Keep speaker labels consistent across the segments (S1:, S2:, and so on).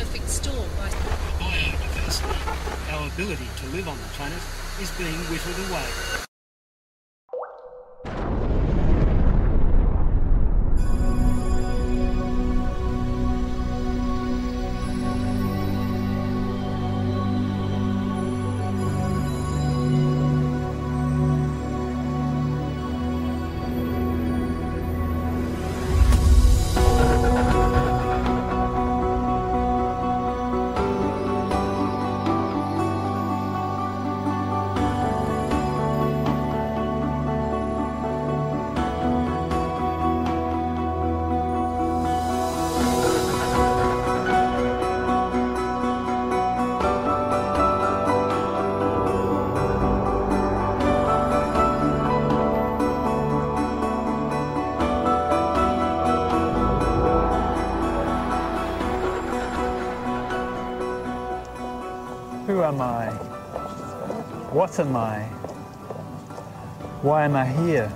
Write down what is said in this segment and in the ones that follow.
S1: perfect storm.
S2: Biodiversity, our ability to live on the planet, is being whittled away.
S3: Who am I? What am I? Why am I here?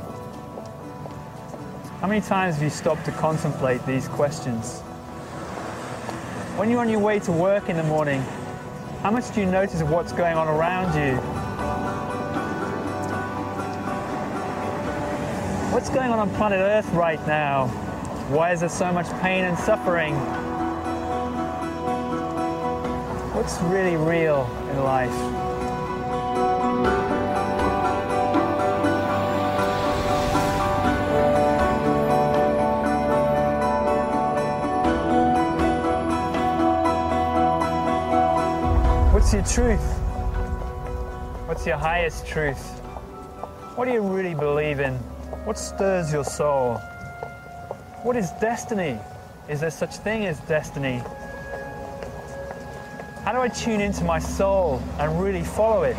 S3: How many times have you stopped to contemplate these questions? When you're on your way to work in the morning, how much do you notice of what's going on around you? What's going on planet Earth right now? Why is there so much pain and suffering? What's really real in life? What's your truth? What's your highest truth? What do you really believe in? What stirs your soul? What is destiny? Is there such thing as destiny? How do I tune into my soul and really follow it?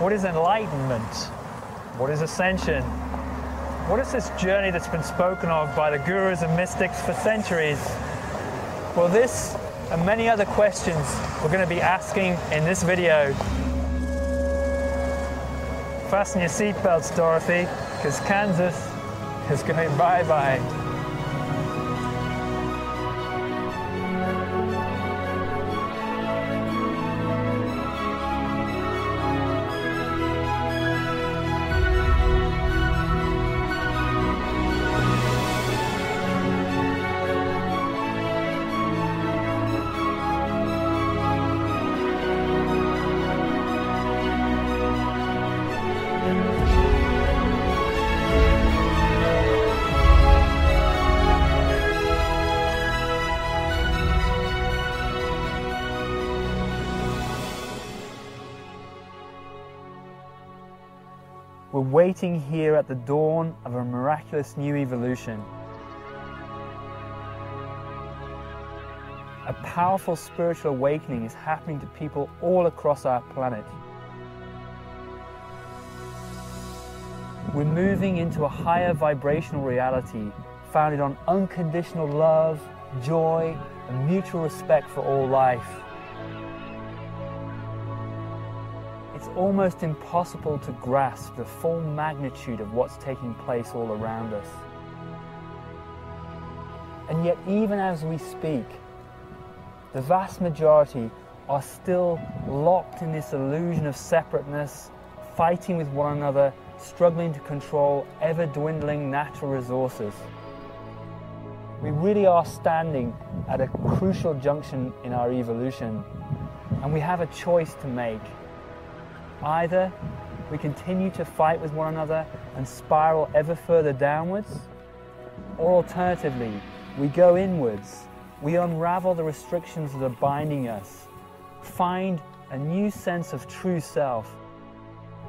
S3: What is enlightenment? What is ascension? What is this journey that's been spoken of by the gurus and mystics for centuries? Well, this and many other questions we're going to be asking in this video. Fasten your seatbelts, Dorothy, because Kansas is going bye-bye. We're waiting here at the dawn of a miraculous new evolution. A powerful spiritual awakening is happening to people all across our planet. We're moving into a higher vibrational reality founded on unconditional love, joy, and mutual respect for all life. It's almost impossible to grasp the full magnitude of what's taking place all around us. And yet, even as we speak, the vast majority are still locked in this illusion of separateness, fighting with one another, struggling to control ever-dwindling natural resources. We really are standing at a crucial junction in our evolution, and we have a choice to make. Either we continue to fight with one another and spiral ever further downwards, or alternatively, we go inwards, we unravel the restrictions that are binding us, find a new sense of true self,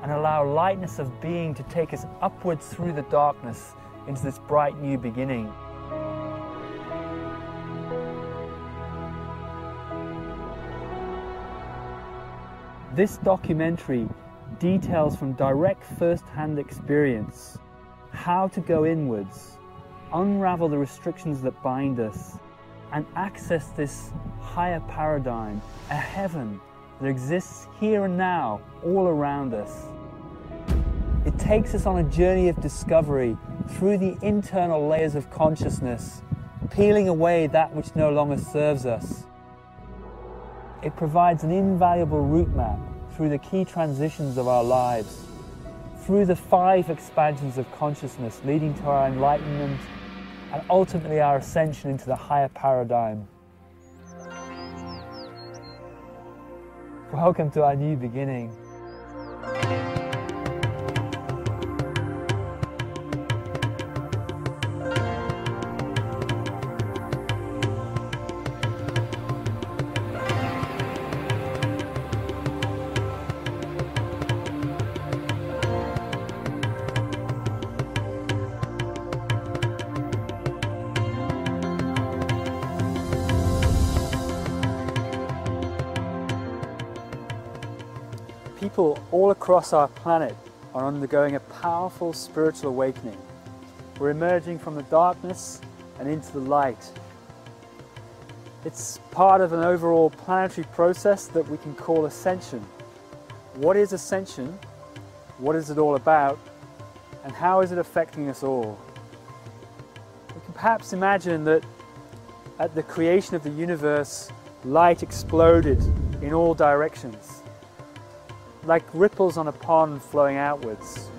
S3: and allow lightness of being to take us upwards through the darkness into this bright new beginning. This documentary details from direct first-hand experience how to go inwards, unravel the restrictions that bind us, and access this higher paradigm, a heaven that exists here and now, all around us. It takes us on a journey of discovery through the internal layers of consciousness, peeling away that which no longer serves us. It provides an invaluable route map through the key transitions of our lives, through the 5 expansions of consciousness leading to our enlightenment and ultimately our ascension into the higher paradigm. Welcome to our new beginning. People all across our planet are undergoing a powerful spiritual awakening. We're emerging from the darkness and into the light. It's part of an overall planetary process that we can call ascension. What is ascension? What is it all about? And how is it affecting us all? We can perhaps imagine that at the creation of the universe, light exploded in all directions, like ripples on a pond flowing outwards.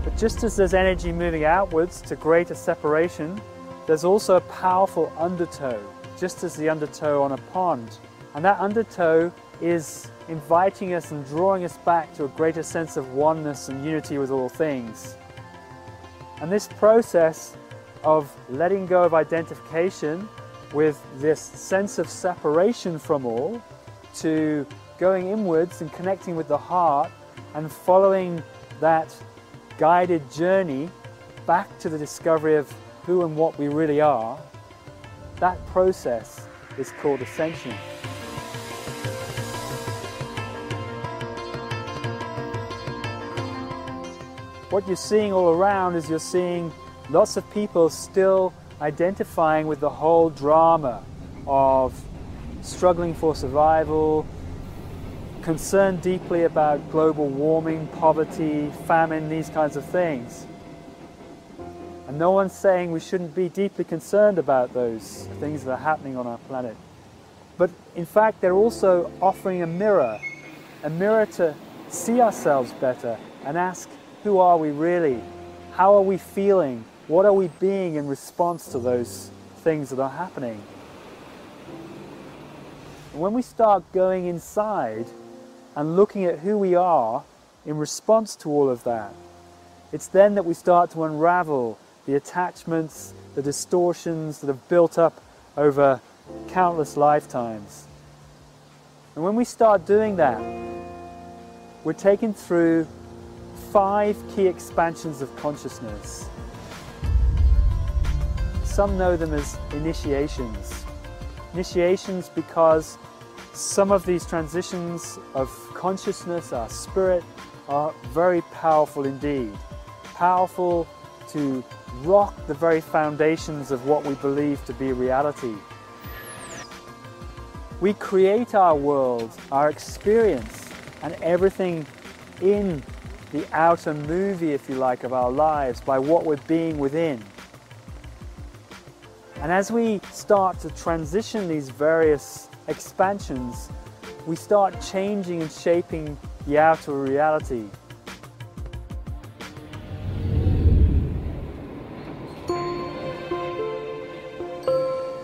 S3: But just as there's energy moving outwards to greater separation, there's also a powerful undertow, just as the undertow on a pond. And that undertow is inviting us and drawing us back to a greater sense of oneness and unity with all things. And this process of letting go of identification with this sense of separation from all, to going inwards and connecting with the heart and following that guided journey back to the discovery of who and what we really are, that process is called ascension. What you're seeing all around is you're seeing lots of people still identifying with the whole drama of struggling for survival, concerned deeply about global warming, poverty, famine, these kinds of things. And no one's saying we shouldn't be deeply concerned about those things that are happening on our planet. But in fact, they're also offering a mirror to see ourselves better and ask, who are we really? How are we feeling? What are we being in response to those things that are happening? And when we start going inside and looking at who we are in response to all of that, it's then that we start to unravel the attachments, the distortions that have built up over countless lifetimes. And when we start doing that, we're taken through 5 key expansions of consciousness. Some know them as initiations. Initiations because some of these transitions of consciousness, our spirit, are very powerful indeed. Powerful to rock the very foundations of what we believe to be reality. We create our world, our experience, and everything in the outer movie, if you like, of our lives by what we're being within. And as we start to transition these various expansions, we start changing and shaping the outer reality.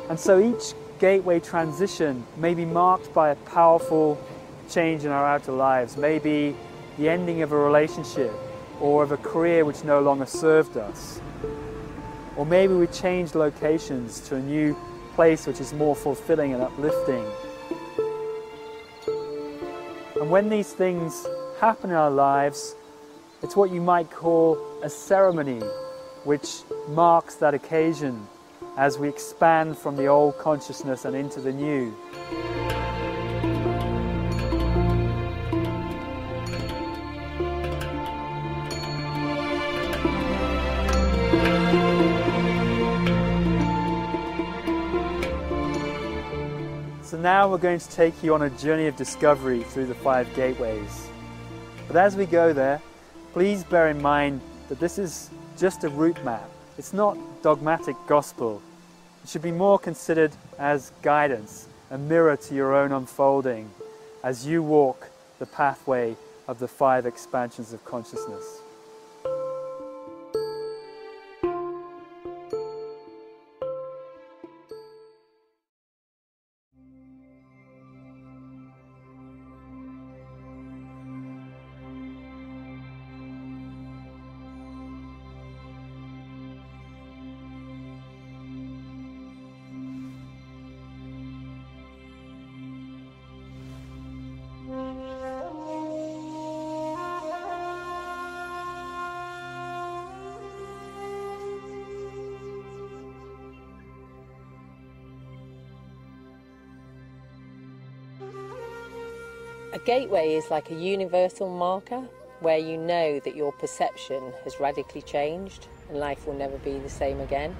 S3: And so each gateway transition may be marked by a powerful change in our outer lives, maybe the ending of a relationship or of a career which no longer served us. Or maybe we changed locations to a new place which is more fulfilling and uplifting. And when these things happen in our lives, it's what you might call a ceremony, which marks that occasion as we expand from the old consciousness and into the new. So now we're going to take you on a journey of discovery through the 5 gateways. But as we go there, please bear in mind that this is just a route map. It's not dogmatic gospel. It should be more considered as guidance, a mirror to your own unfolding as you walk the pathway of the 5 expansions of consciousness.
S1: A gateway is like a universal marker where you know that your perception has radically changed and life will never be the same again.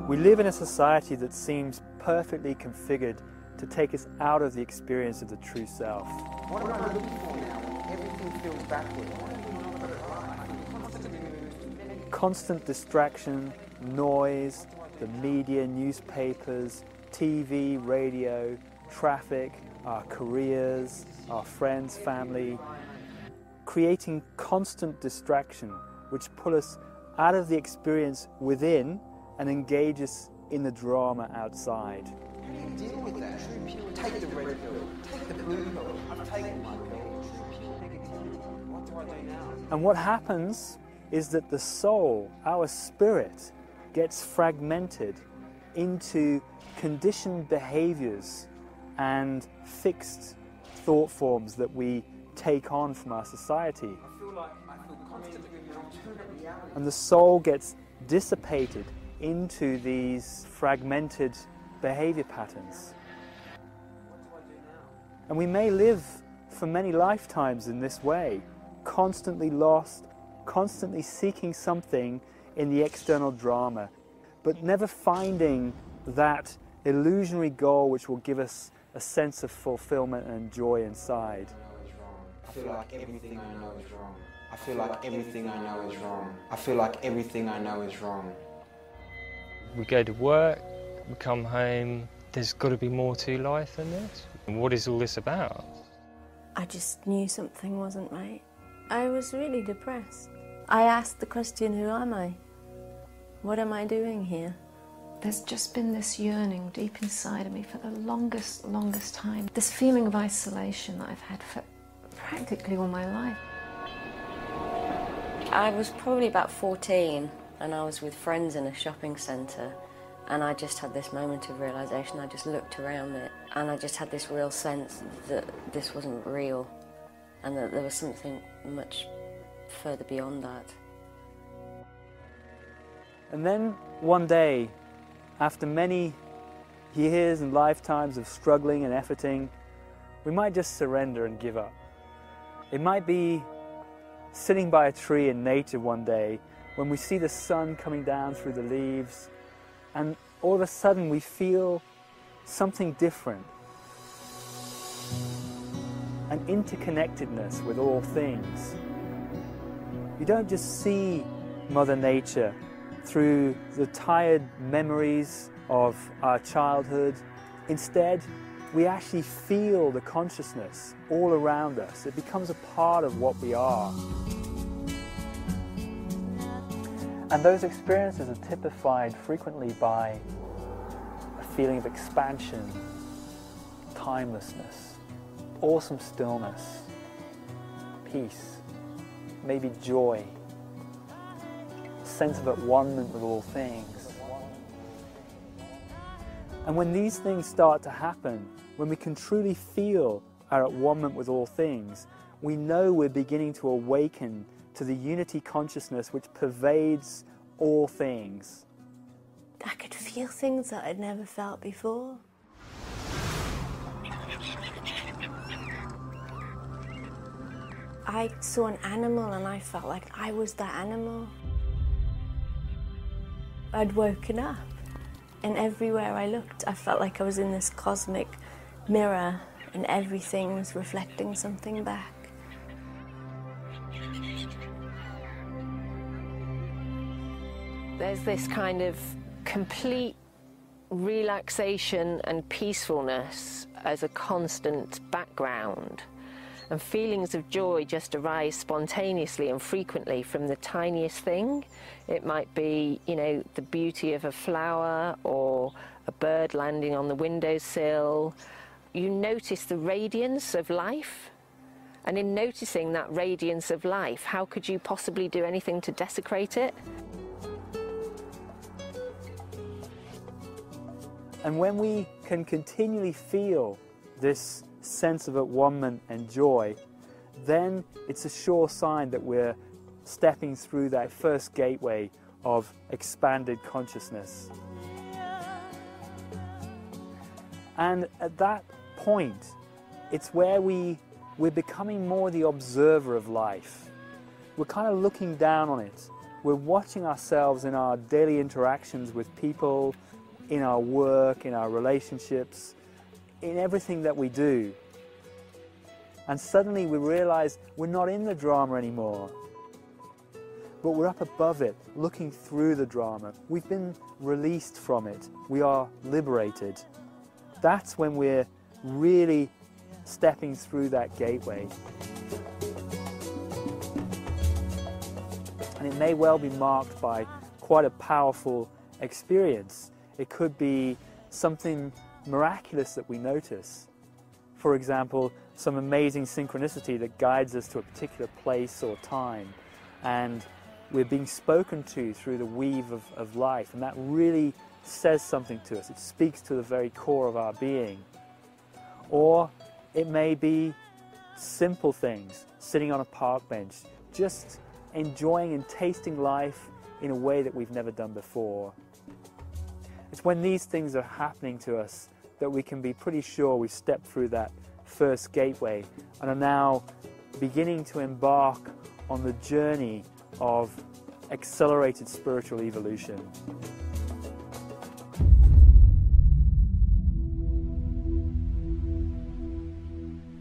S3: We live in a society that seems perfectly configured to take us out of the experience of the true self.
S4: What am I looking for now? Everything feels backward.
S3: Constant distraction, noise, the media, newspapers, TV, radio, traffic, our careers, our friends, family, creating constant distraction which pull us out of the experience within and engage us in the drama outside.
S4: How do you deal with that? Take the red pill, take the blue pill. I've taken my pill. What do I do now?
S3: And what happens is that the soul, our spirit, gets fragmented into conditioned behaviors and fixed thought forms that we take on from our society.
S4: I feel constantly in an alternate reality.
S3: And the soul gets dissipated into these fragmented behavior patterns.
S4: What do I do now?
S3: And we may live for many lifetimes in this way, constantly lost, constantly seeking something in the external drama, but never finding that illusionary goal which will give us a sense of fulfillment and joy inside.
S4: I feel like everything I know is wrong. I feel like everything I know is wrong. I feel like everything I know is wrong.
S5: We go to work, we come home, there's got to be more to life than this. What is all this about?
S6: I just knew something wasn't right. I was really depressed. I asked the question, who am I? What am I doing here?
S7: There's just been this yearning deep inside of me for the longest time. This feeling of isolation that I've had for practically all my life.
S6: I was probably about 14 and I was with friends in a shopping centre and I just had this moment of realisation. I just looked around it and I just had this real sense that this wasn't real and that there was something much further beyond that.
S3: And then one day, after many years and lifetimes of struggling and efforting, we might just surrender and give up. It might be sitting by a tree in nature one day when we see the sun coming down through the leaves and all of a sudden we feel something different. An interconnectedness with all things. You don't just see Mother Nature through the tired memories of our childhood. Instead, we actually feel the consciousness all around us. It becomes a part of what we are. And those experiences are typified frequently by a feeling of expansion, timelessness, awesome stillness, peace, maybe joy, sense of at-one-ment with all things. And when these things start to happen, when we can truly feel are at one with all things, we know we're beginning to awaken to the unity consciousness which pervades all things.
S6: I could feel things that I'd never felt before. I saw an animal and I felt like I was that animal. I'd woken up, and everywhere I looked I felt like I was in this cosmic mirror and everything was reflecting something back.
S1: There's this kind of complete relaxation and peacefulness as a constant background, and feelings of joy just arise spontaneously and frequently from the tiniest thing. It might be, you know, the beauty of a flower or a bird landing on the windowsill. You notice the radiance of life, and in noticing that radiance of life, how could you possibly do anything to desecrate it?
S3: And when we can continually feel this sense of at-one-ment and joy, then it's a sure sign that we're stepping through that first gateway of expanded consciousness. And at that point, it's where we're becoming more the observer of life. We're kind of looking down on it. We're watching ourselves in our daily interactions with people, in our work, in our relationships, in everything that we do. And suddenly we realize we're not in the drama anymore, but we're up above it, looking through the drama. We've been released from it. We are liberated. That's when we're really stepping through that gateway. And it may well be marked by quite a powerful experience. It could be something miraculous that we notice. For example, some amazing synchronicity that guides us to a particular place or time, and we're being spoken to through the weave of life, and that really says something to us. It speaks to the very core of our being. Or it may be simple things, sitting on a park bench, just enjoying and tasting life in a way that we've never done before. It's when these things are happening to us that we can be pretty sure we've stepped through that first gateway and are now beginning to embark on the journey of accelerated spiritual evolution.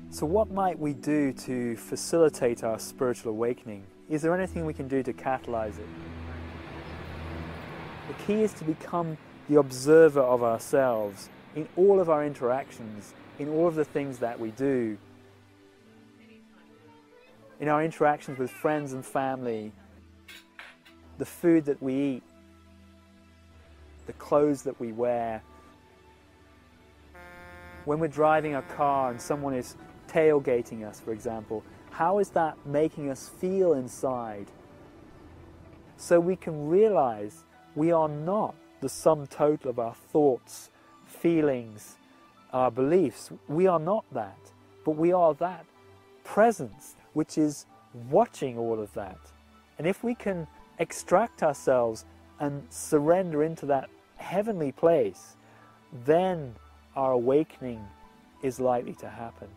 S3: So what might we do to facilitate our spiritual awakening? Is there anything we can do to catalyze it? The key is to become the observer of ourselves in all of our interactions, in all of the things that we do, in our interactions with friends and family, the food that we eat, the clothes that we wear. When we're driving a car and someone is tailgating us, for example, how is that making us feel inside? So we can realize we are not the sum total of our thoughts, feelings, our beliefs. We are not that, but we are that presence which is watching all of that. And if we can extract ourselves and surrender into that heavenly place, then our awakening is likely to happen.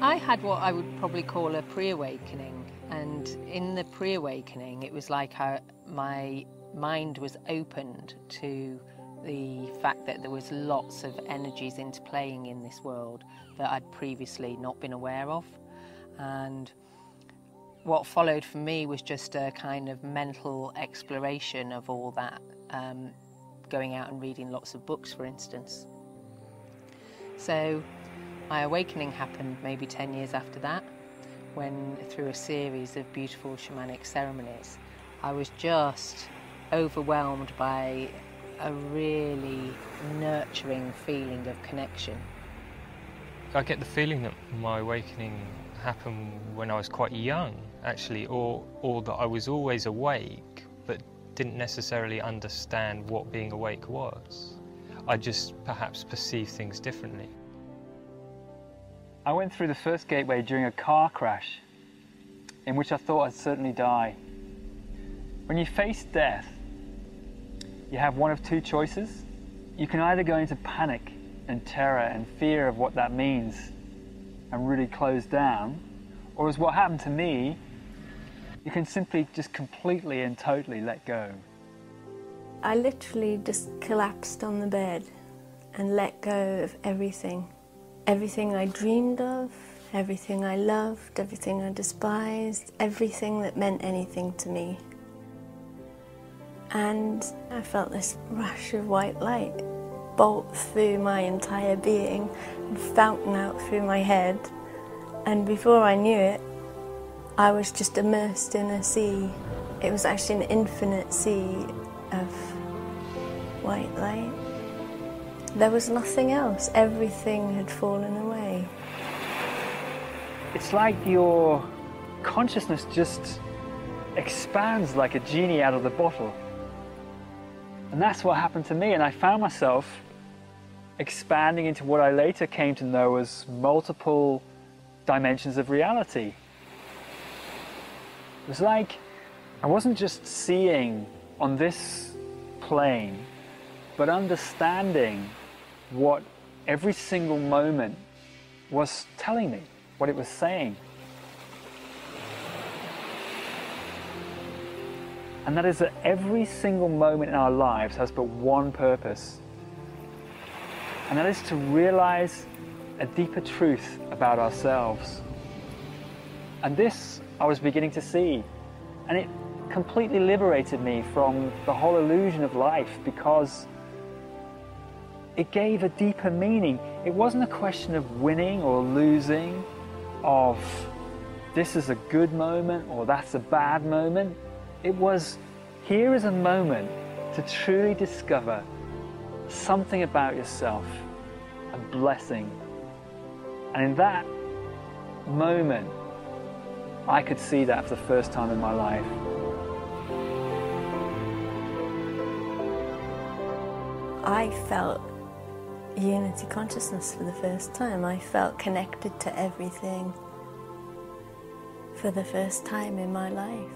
S1: I had what I would probably call a pre-awakening, and in the pre-awakening it was like my mind was opened to the fact that there was lots of energies interplaying in this world that I'd previously not been aware of. And what followed for me was just a kind of mental exploration of all that, going out and reading lots of books, for instance. So my awakening happened maybe 10 years after that, when through a series of beautiful shamanic ceremonies, I was just overwhelmed by a really nurturing feeling of connection.
S5: I get the feeling that my awakening happened when I was quite young, actually, or that I was always awake, but didn't necessarily understand what being awake was. I just perhaps perceived things differently.
S3: I went through the first gateway during a car crash, in which I thought I'd certainly die. When you face death, you have one of two choices. You can either go into panic and terror and fear of what that means and really close down, or as what happened to me, you can simply just completely and totally let go.
S6: I literally just collapsed on the bed and let go of everything. Everything I dreamed of, everything I loved, everything I despised, everything that meant anything to me. And I felt this rush of white light bolt through my entire being and fountain out through my head. And before I knew it, I was just immersed in a sea. It was actually an infinite sea of white light. There was nothing else. Everything had fallen away.
S3: It's like your consciousness just expands like a genie out of the bottle. And that's what happened to me, and I found myself expanding into what I later came to know as multiple dimensions of reality. It was like I wasn't just seeing on this plane, but understanding what every single moment was telling me, what it was saying. And that is that every single moment in our lives has but one purpose. And that is to realize a deeper truth about ourselves. And this I was beginning to see. And it completely liberated me from the whole illusion of life, because it gave a deeper meaning. It wasn't a question of winning or losing, of this is a good moment or that's a bad moment. It was, here is a moment to truly discover something about yourself, a blessing. And in that moment, I could see that for the first time in my life.
S6: I felt unity consciousness for the first time. I felt connected to everything for the first time in my life.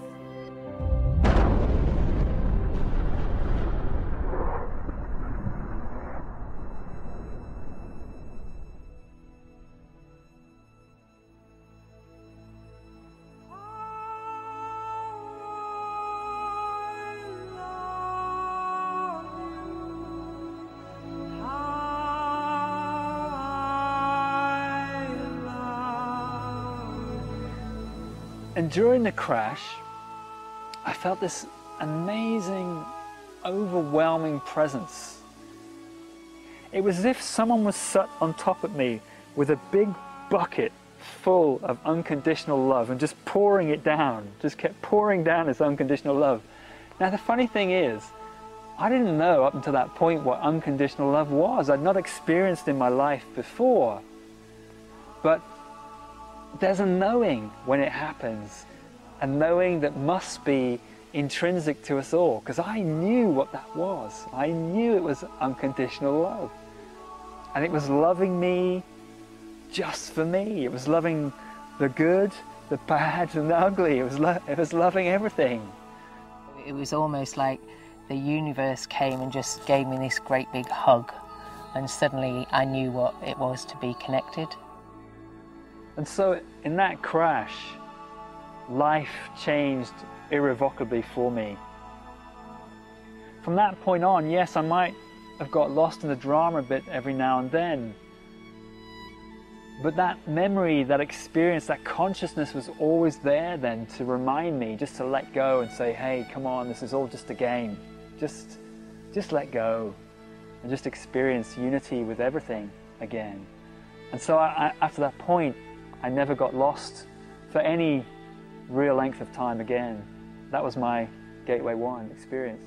S3: And during the crash, I felt this amazing, overwhelming presence. It was as if someone was sat on top of me with a big bucket full of unconditional love and just pouring it down, just kept pouring down this unconditional love. Now the funny thing is, I didn't know up until that point what unconditional love was. I'd not experienced in my life before. But there's a knowing when it happens, a knowing that must be intrinsic to us all, because I knew what that was. I knew it was unconditional love. And it was loving me just for me. It was loving the good, the bad, and the ugly. It was loving everything.
S1: It was almost like the universe came and just gave me this great big hug, and suddenly I knew what it was to be connected.
S3: And so in that crash, life changed irrevocably for me. From that point on, yes, I might have got lost in the drama a bit every now and then, but that memory, that experience, that consciousness was always there then to remind me just to let go and say, hey, come on, this is all just a game. Just let go and just experience unity with everything again. And so after that point, I never got lost for any real length of time again. That was my Gateway 1 experience.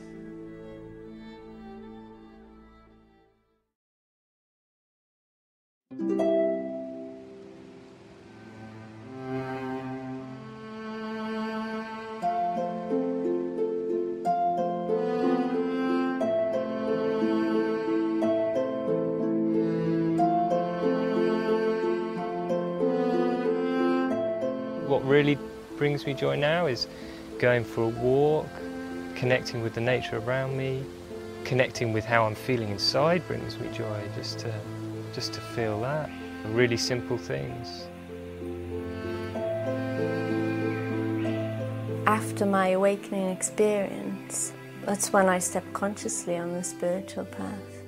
S5: what really brings me joy now is going for a walk, connecting with the nature around me, connecting with how I'm feeling inside brings me joy, just to feel that. Really simple things.
S6: After my awakening experience, that's when I stepped consciously on the spiritual path.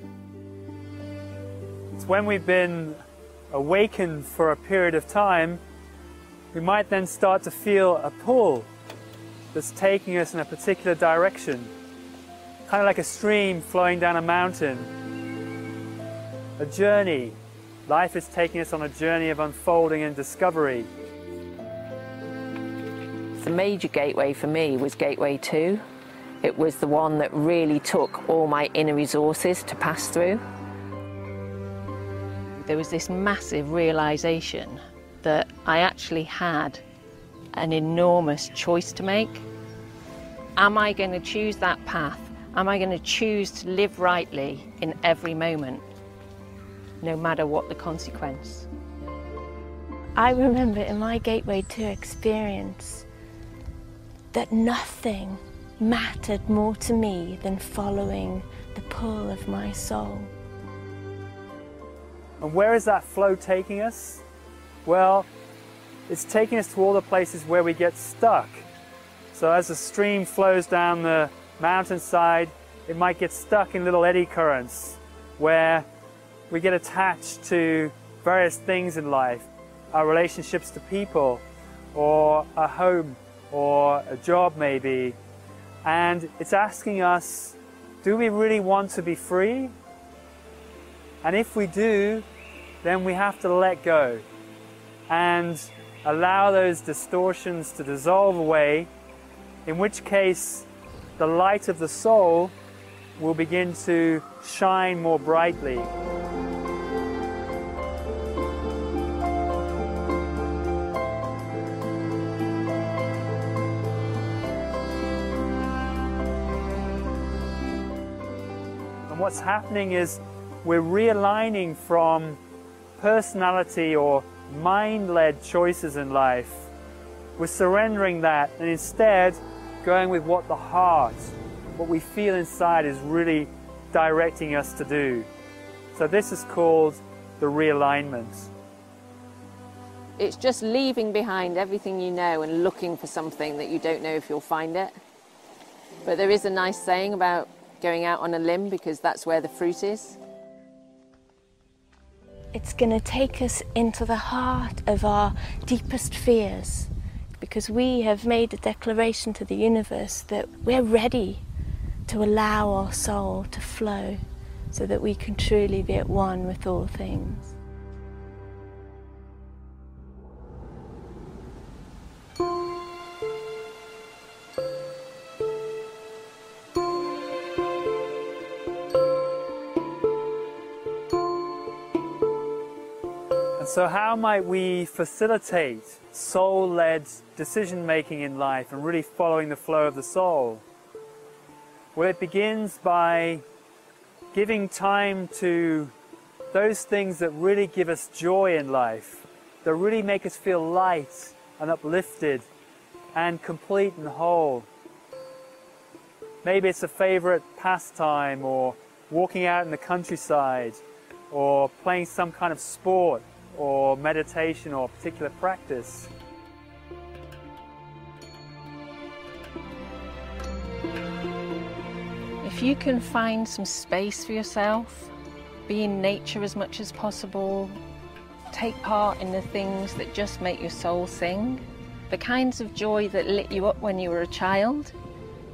S3: It's when we've been awakened for a period of time, we might then start to feel a pull that's taking us in a particular direction, kind of like a stream flowing down a mountain. A journey. Life is taking us on a journey of unfolding and discovery.
S1: The major gateway for me was Gateway 2. It was the one that really took all my inner resources to pass through. There was this massive realization that I actually had an enormous choice to make. Am I going to choose that path? Am I going to choose to live rightly in every moment, no matter what the consequence?
S8: I remember in my Gateway 2 experience that nothing mattered more to me than following the pull of my soul.
S3: And where is that flow taking us? Well, it's taking us to all the places where we get stuck. So as the stream flows down the mountainside, it might get stuck in little eddy currents where we get attached to various things in life, our relationships to people, or a home, or a job maybe. And it's asking us, do we really want to be free? And if we do, then we have to let go and allow those distortions to dissolve away, in which case the light of the soul will begin to shine more brightly. And what's happening is we're realigning from personality or mind-led choices in life. We're surrendering that and instead going with what the heart, what we feel inside is really directing us to do. So this is called the realignment.
S1: It's just leaving behind everything you know and looking for something that you don't know if you'll find it. But there is a nice saying about going out on a limb because that's where the fruit is.
S8: It's going to take us into the heart of our deepest fears, because we have made a declaration to the universe that we're ready to allow our soul to flow so that we can truly be at one with all things.
S3: So how might we facilitate soul-led decision-making in life and really following the flow of the soul? Well, it begins by giving time to those things that really give us joy in life, that really make us feel light and uplifted and complete and whole. Maybe it's a favorite pastime, or walking out in the countryside, or playing some kind of sport, or meditation, or particular practice.
S1: If you can find some space for yourself, be in nature as much as possible, take part in the things that just make your soul sing, the kinds of joy that lit you up when you were a child,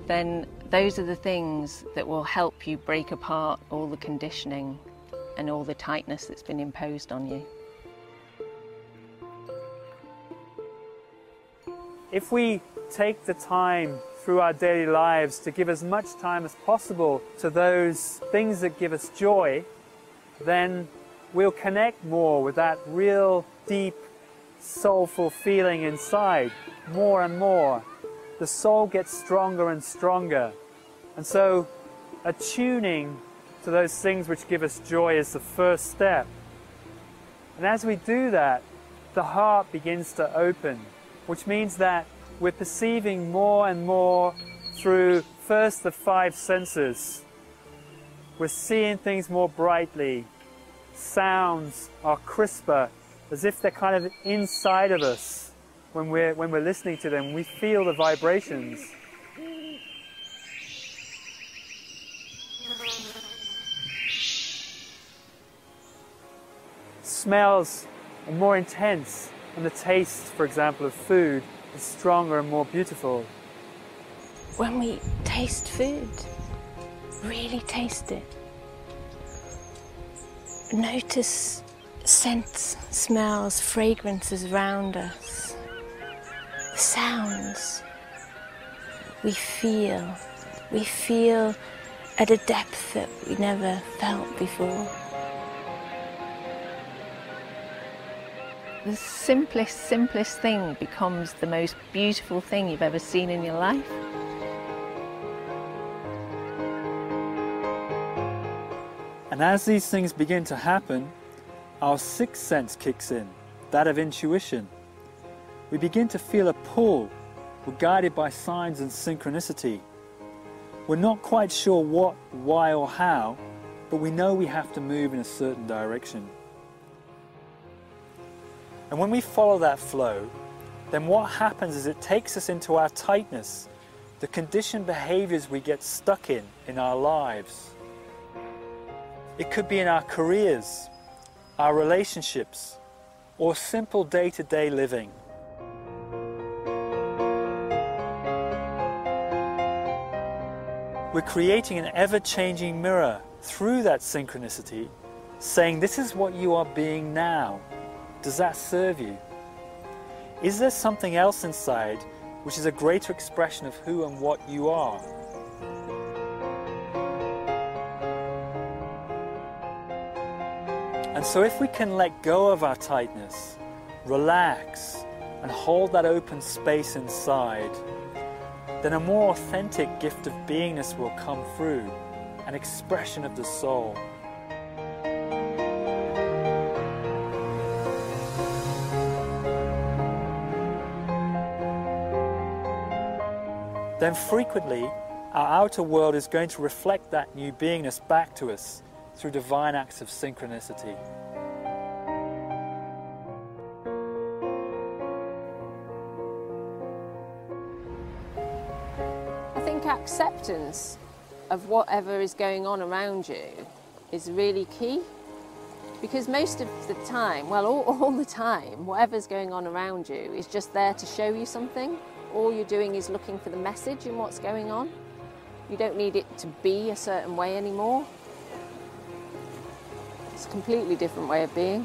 S1: then those are the things that will help you break apart all the conditioning and all the tightness that's been imposed on you.
S3: If we take the time through our daily lives to give as much time as possible to those things that give us joy, then we'll connect more with that real deep soulful feeling inside more and more. The soul gets stronger and stronger. And so attuning to those things which give us joy is the first step. And as we do that, the heart begins to open. which means that we're perceiving more and more through first the 5 senses. We're seeing things more brightly. Sounds are crisper, as if they're kind of inside of us when we're listening to them. We feel the vibrations. Smells are more intense, and the taste, for example, of food is stronger and more beautiful.
S8: When we taste food, really taste it. Notice scents, smells, fragrances around us. The sounds. We feel at a depth that we never felt before.
S1: The simplest thing becomes the most beautiful thing you've ever seen in your life.
S3: And as these things begin to happen, our 6th sense kicks in, that of intuition. We begin to feel a pull. We're guided by signs and synchronicity. We're not quite sure what, why or how, but we know we have to move in a certain direction. And when we follow that flow, then what happens is it takes us into our tightness, the conditioned behaviors we get stuck in our lives. It could be in our careers, our relationships, or simple day-to-day living. We're creating an ever-changing mirror through that synchronicity, saying, this is what you are being now. Does that serve you? Is there something else inside which is a greater expression of who and what you are? And so if we can let go of our tightness, relax, and hold that open space inside, then a more authentic gift of beingness will come through, an expression of the soul. Then frequently, our outer world is going to reflect that new beingness back to us through divine acts of synchronicity.
S1: I think acceptance of whatever is going on around you is really key, because most of the time, well, all the time, whatever's going on around you is just there to show you something. All you're doing is looking for the message in what's going on. You don't need it to be a certain way anymore. It's a completely different way of being.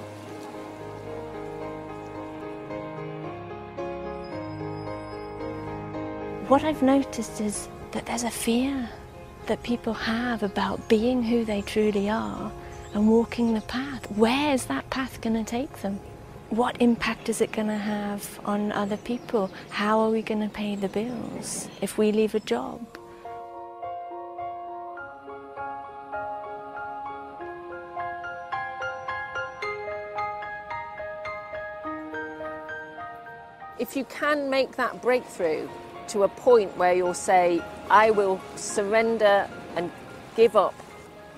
S8: What I've noticed is that there's a fear that people have about being who they truly are and walking the path. Where is that path going to take them? What impact is it going to have on other people? How are we going to pay the bills if we leave a job?
S1: If you can make that breakthrough to a point where you'll say, I will surrender and give up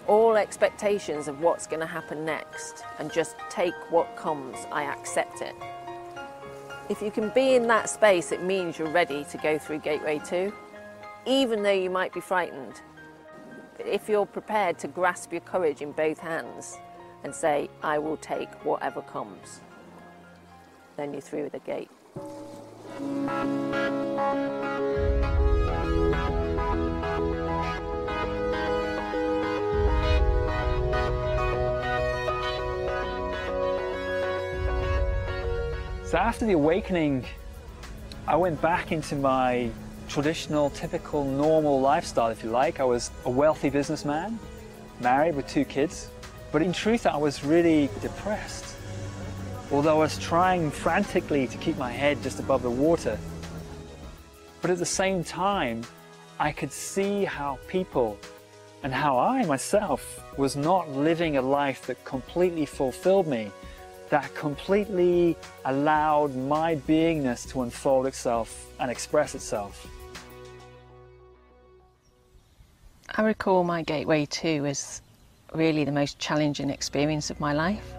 S1: all expectations of what's going to happen next and just take what comes, I accept it. If you can be in that space, it means you're ready to go through Gateway 2, even though you might be frightened. But if you're prepared to grasp your courage in both hands and say, I will take whatever comes, then you're through the gate.
S3: So after the awakening, I went back into my traditional, typical, normal lifestyle, if you like. I was a wealthy businessman, married with 2 kids, but in truth I was really depressed. Although I was trying frantically to keep my head just above the water. But at the same time, I could see how people and how I myself was not living a life that completely fulfilled me, that completely allowed my beingness to unfold itself and express itself.
S1: I recall my Gateway 2 as really the most challenging experience of my life.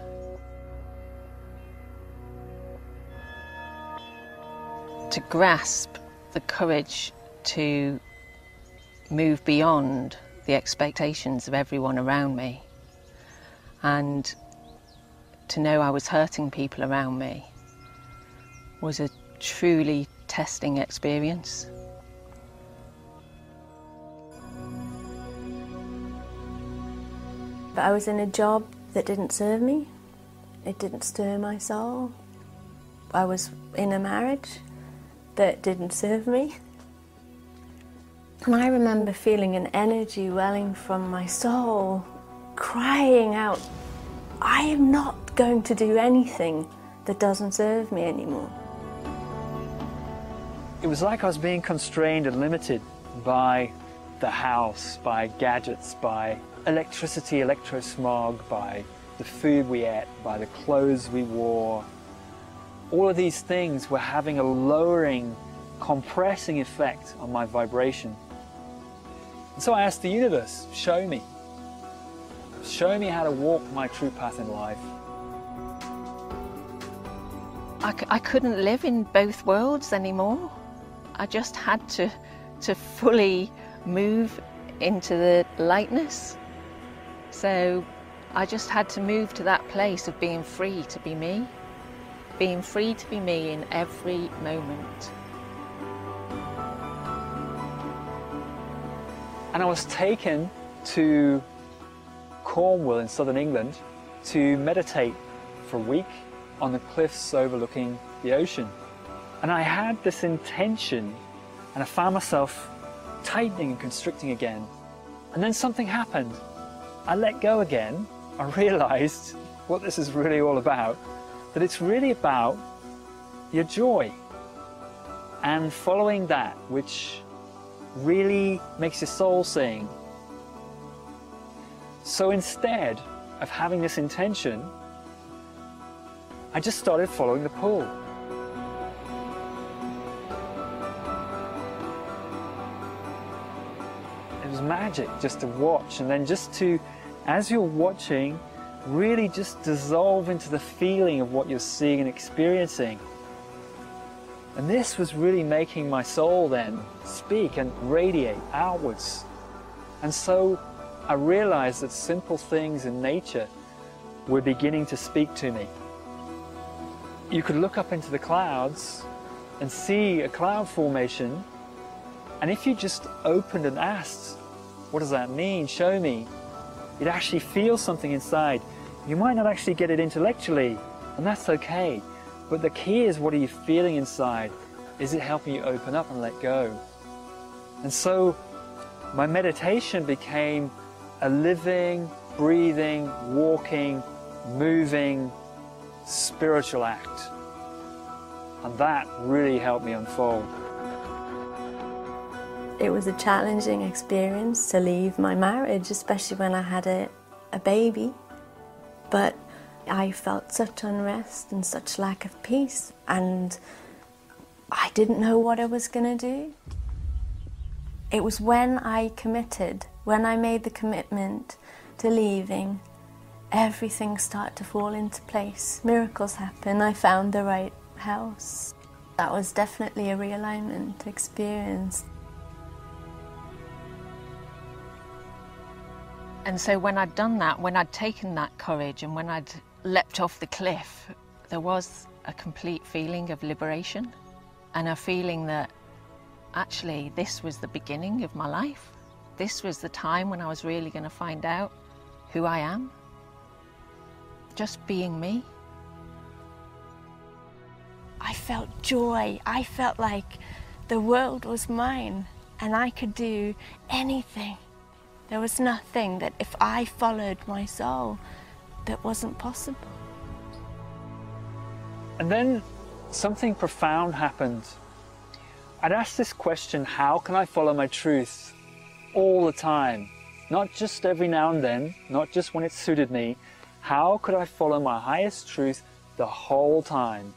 S1: To grasp the courage to move beyond the expectations of everyone around me, and to know I was hurting people around me, was a truly testing experience.
S8: But I was in a job that didn't serve me. It didn't stir my soul. I was in a marriage that didn't serve me. And I remember feeling an energy welling from my soul, crying out, I am not going to do anything that doesn't serve me anymore.
S3: It was like I was being constrained and limited by the house, by gadgets, by electricity, electrosmog, by the food we ate, by the clothes we wore. All of these things were having a lowering, compressing effect on my vibration. And so I asked the universe, show me. Show me how to walk my true path in life.
S1: I couldn't live in both worlds anymore. I just had to fully move into the lightness. So I just had to move to that place of being free to be me. Being free to be me in every moment.
S3: And I was taken to Cornwall in southern England to meditate for a week on the cliffs overlooking the ocean. And I had this intention, and I found myself tightening and constricting again. And then something happened. I let go again. I realized what this is really all about, that it's really about your joy and following that which really makes your soul sing. So instead of having this intention, I just started following the pull. It was magic just to watch, and then just to, as you're watching, really just dissolve into the feeling of what you're seeing and experiencing. And this was really making my soul then speak and radiate outwards. And so I realized that simple things in nature were beginning to speak to me. You could look up into the clouds and see a cloud formation, and if you just opened and asked, what does that mean? Show me. You'd actually feel something inside. You might not actually get it intellectually, and that's okay. But the key is, what are you feeling inside? Is it helping you open up and let go? And so my meditation became a living, breathing, walking, moving, spiritual act. And that really helped me unfold.
S8: It was a challenging experience to leave my marriage, especially when I had a baby. But I felt such unrest and such lack of peace, and I didn't know what I was going to do. It was when I committed, when I made the commitment to leaving, everything started to fall into place. Miracles happened. I found the right house. That was definitely a realignment experience.
S1: And so when I'd done that, when I'd taken that courage and when I'd leapt off the cliff, there was a complete feeling of liberation and a feeling that actually this was the beginning of my life. This was the time when I was really going to find out who I am. Just being me.
S8: I felt joy. I felt like the world was mine and I could do anything. There was nothing that, if I followed my soul, that wasn't possible.
S3: And then something profound happened. I'd asked this question, how can I follow my truth all the time? Not just every now and then, not just when it suited me. How could I follow my highest truth the whole time.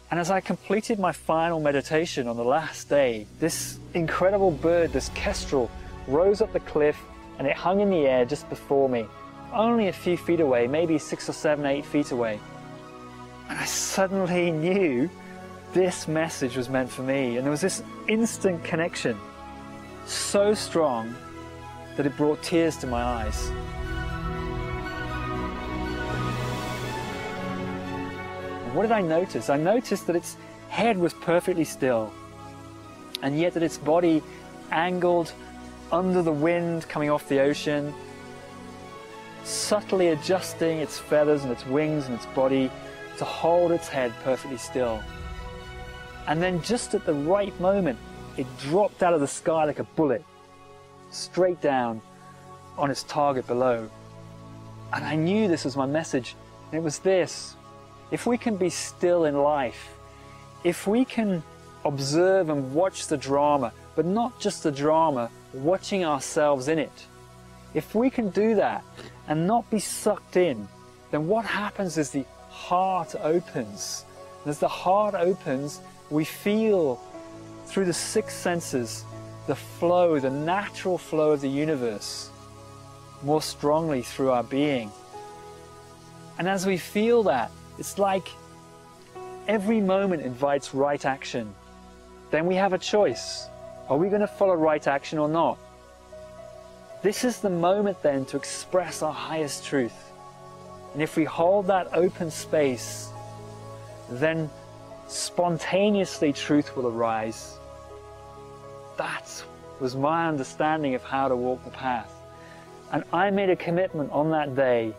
S3: And as I completed my final meditation on the last day, this incredible bird, this kestrel, rose up the cliff and it hung in the air just before me, only a few feet away, maybe 6 or 7, 8 feet away. And I suddenly knew this message was meant for me, and there was this instant connection, so strong that it brought tears to my eyes. And what did I notice? I noticed that its head was perfectly still, and yet that its body angled under the wind coming off the ocean, subtly adjusting its feathers and its wings and its body to hold its head perfectly still. And then just at the right moment, it dropped out of the sky like a bullet, straight down on its target below. And I knew this was my message, and it was this: if we can be still in life, if we can observe and watch the drama, but not just the drama, watching ourselves in it, if we can do that and not be sucked in, then what happens is the heart opens. And as the heart opens, we feel through the 6 senses the flow, the natural flow of the universe more strongly through our being. And as we feel that, it's like every moment invites right action. Then we have a choice. Are we going to follow right action or not? This is the moment then to express our highest truth. And if we hold that open space, then spontaneously truth will arise. That was my understanding of how to walk the path. And I made a commitment on that day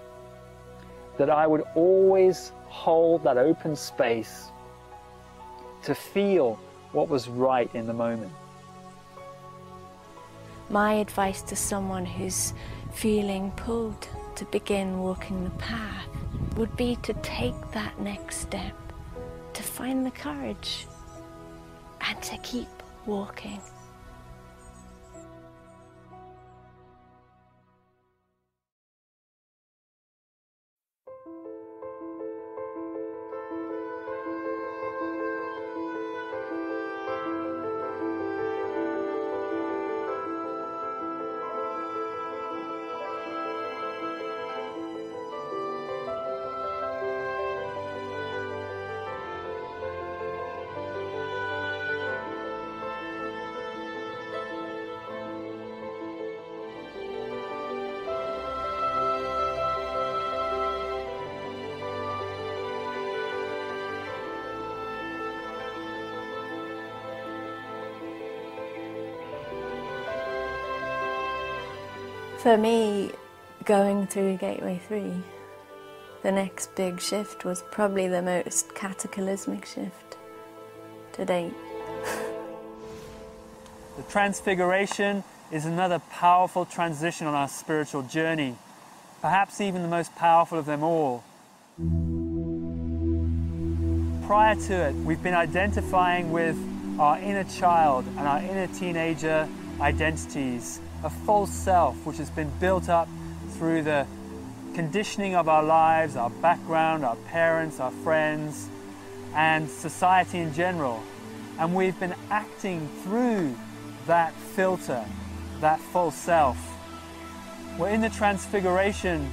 S3: that I would always hold that open space to feel what was right in the moment.
S8: My advice to someone who's feeling pulled to begin walking the path would be to take that next step, to find the courage and to keep walking. For me, going through Gateway 3, the next big shift was probably the most cataclysmic shift to date.
S3: The Transfiguration is another powerful transition on our spiritual journey, perhaps even the most powerful of them all. Prior to it, we've been identifying with our inner child and our inner teenager identities, a false self which has been built up through the conditioning of our lives, our background, our parents, our friends, and society in general. And we've been acting through that filter, that false self. We're in the Transfiguration,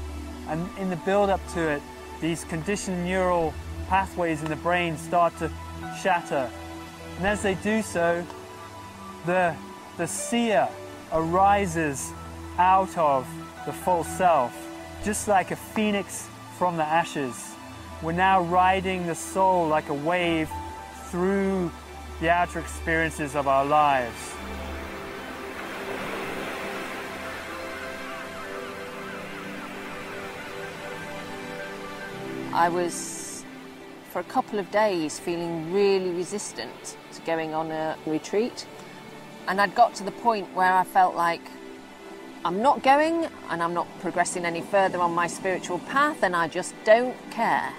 S3: and in the build-up to it, these conditioned neural pathways in the brain start to shatter. And as they do so, the seer arises out of the false self, just like a phoenix from the ashes. We're now riding the soul like a wave through the outer experiences of our lives.
S1: I was, for a couple of days, feeling really resistant to going on a retreat. And I'd got to the point where I felt like I'm not going and I'm not progressing any further on my spiritual path, and I just don't care.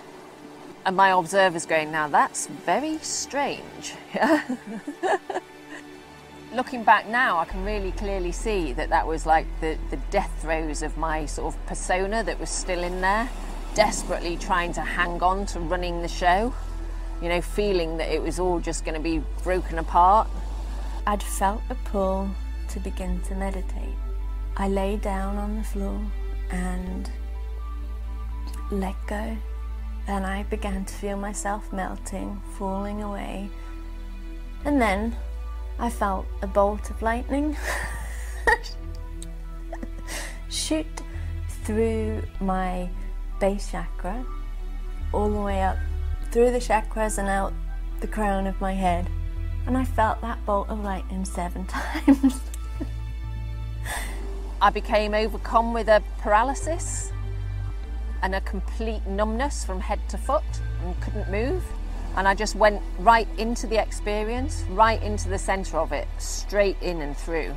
S1: And my observer's going, now that's very strange. Looking back now, I can really clearly see that that was like the death throes of my sort of persona that was still in there. desperately trying to hang on to running the show, you know, feeling that it was all just going to be broken apart.
S8: I'd felt a pull to begin to meditate. I lay down on the floor and let go. Then I began to feel myself melting, falling away. And then I felt a bolt of lightning shoot through my base chakra, all the way up through the chakras and out the crown of my head. And I felt that bolt of lightning 7 times.
S1: I became overcome with a paralysis and a complete numbness from head to foot and couldn't move. And I just went right into the experience, right into the centre of it, straight in and through.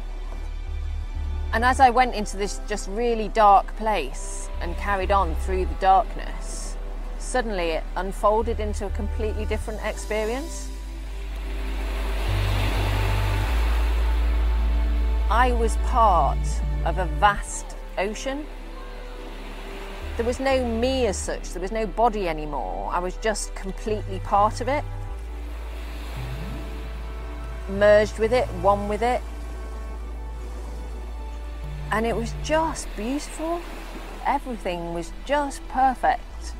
S1: And as I went into this just really dark place and carried on through the darkness, suddenly it unfolded into a completely different experience. I was part of a vast ocean. There was no me as such, there was no body anymore. I was just completely part of it. Merged with it, one with it. And it was just beautiful. Everything was just perfect.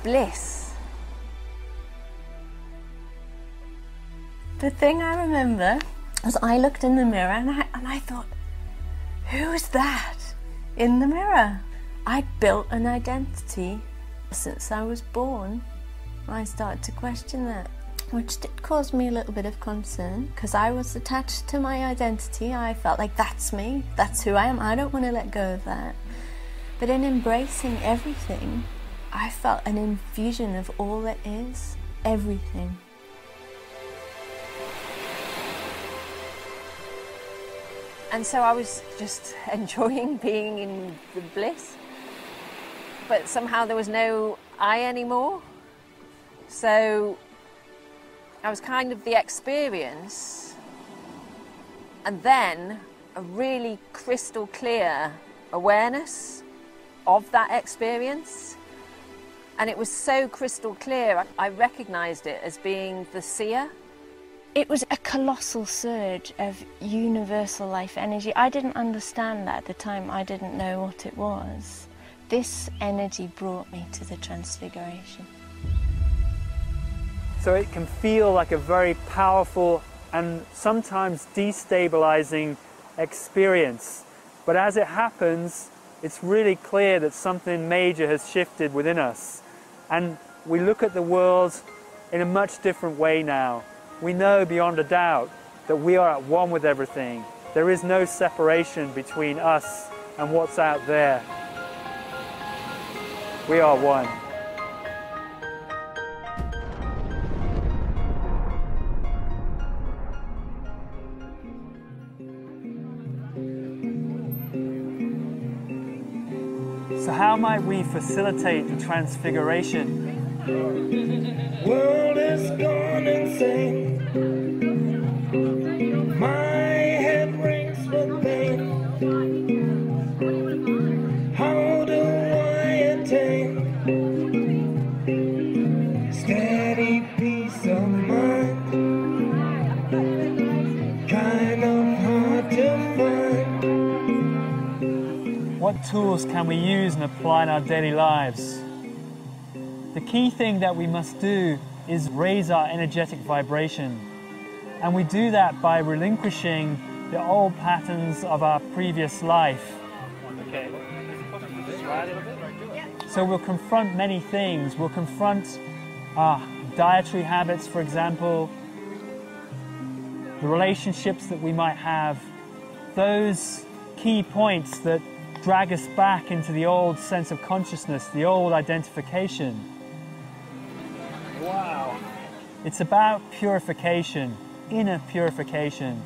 S1: Bliss.
S8: The thing I remember was I looked in the mirror and I thought, who's that in the mirror? I'd built an identity since I was born. I started to question that, which did cause me a little bit of concern because I was attached to my identity. I felt like that's me, that's who I am. I don't want to let go of that. But in embracing everything, I felt an infusion of all that is, everything.
S1: And so I was just enjoying being in the bliss. But somehow there was no I anymore. So I was kind of the experience, and then a really crystal clear awareness of that experience. And it was so crystal clear, I recognised it as being the seer.
S8: It was a colossal surge of universal life energy. I didn't understand that at the time. I didn't know what it was. This energy brought me to the transfiguration.
S3: So it can feel like a very powerful and sometimes destabilizing experience. But as it happens, it's really clear that something major has shifted within us. And we look at the world in a much different way now. We know beyond a doubt that we are at one with everything. There is no separation between us and what's out there. We are one. So how might we facilitate the transfiguration?
S9: World is gone insane. My head rings with pain. How do I attain steady peace of mind? Kind of hard to find.
S3: What tools can we use and apply in our daily lives? The key thing that we must do is raise our energetic vibration. And we do that by relinquishing the old patterns of our previous life. Okay. So we'll confront many things. We'll confront our dietary habits, for example, the relationships that we might have, those key points that drag us back into the old sense of consciousness, the old identification. Wow. It's about purification, inner purification.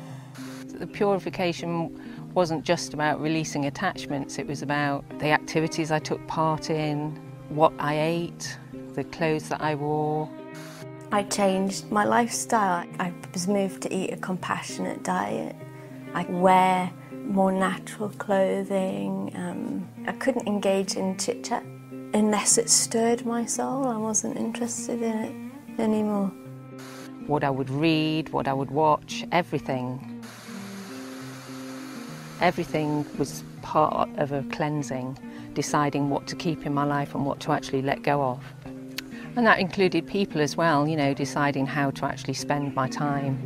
S1: The purification wasn't just about releasing attachments, it was about the activities I took part in, what I ate, the clothes that I wore.
S8: I changed my lifestyle. I was moved to eat a compassionate diet. I wear more natural clothing. I couldn't engage in chit-chat unless it stirred my soul. I wasn't interested in it anymore.
S1: What I would read, what I would watch, everything. Everything was part of a cleansing, deciding what to keep in my life and what to actually let go of. And that included people as well, you know, deciding how to actually spend my time.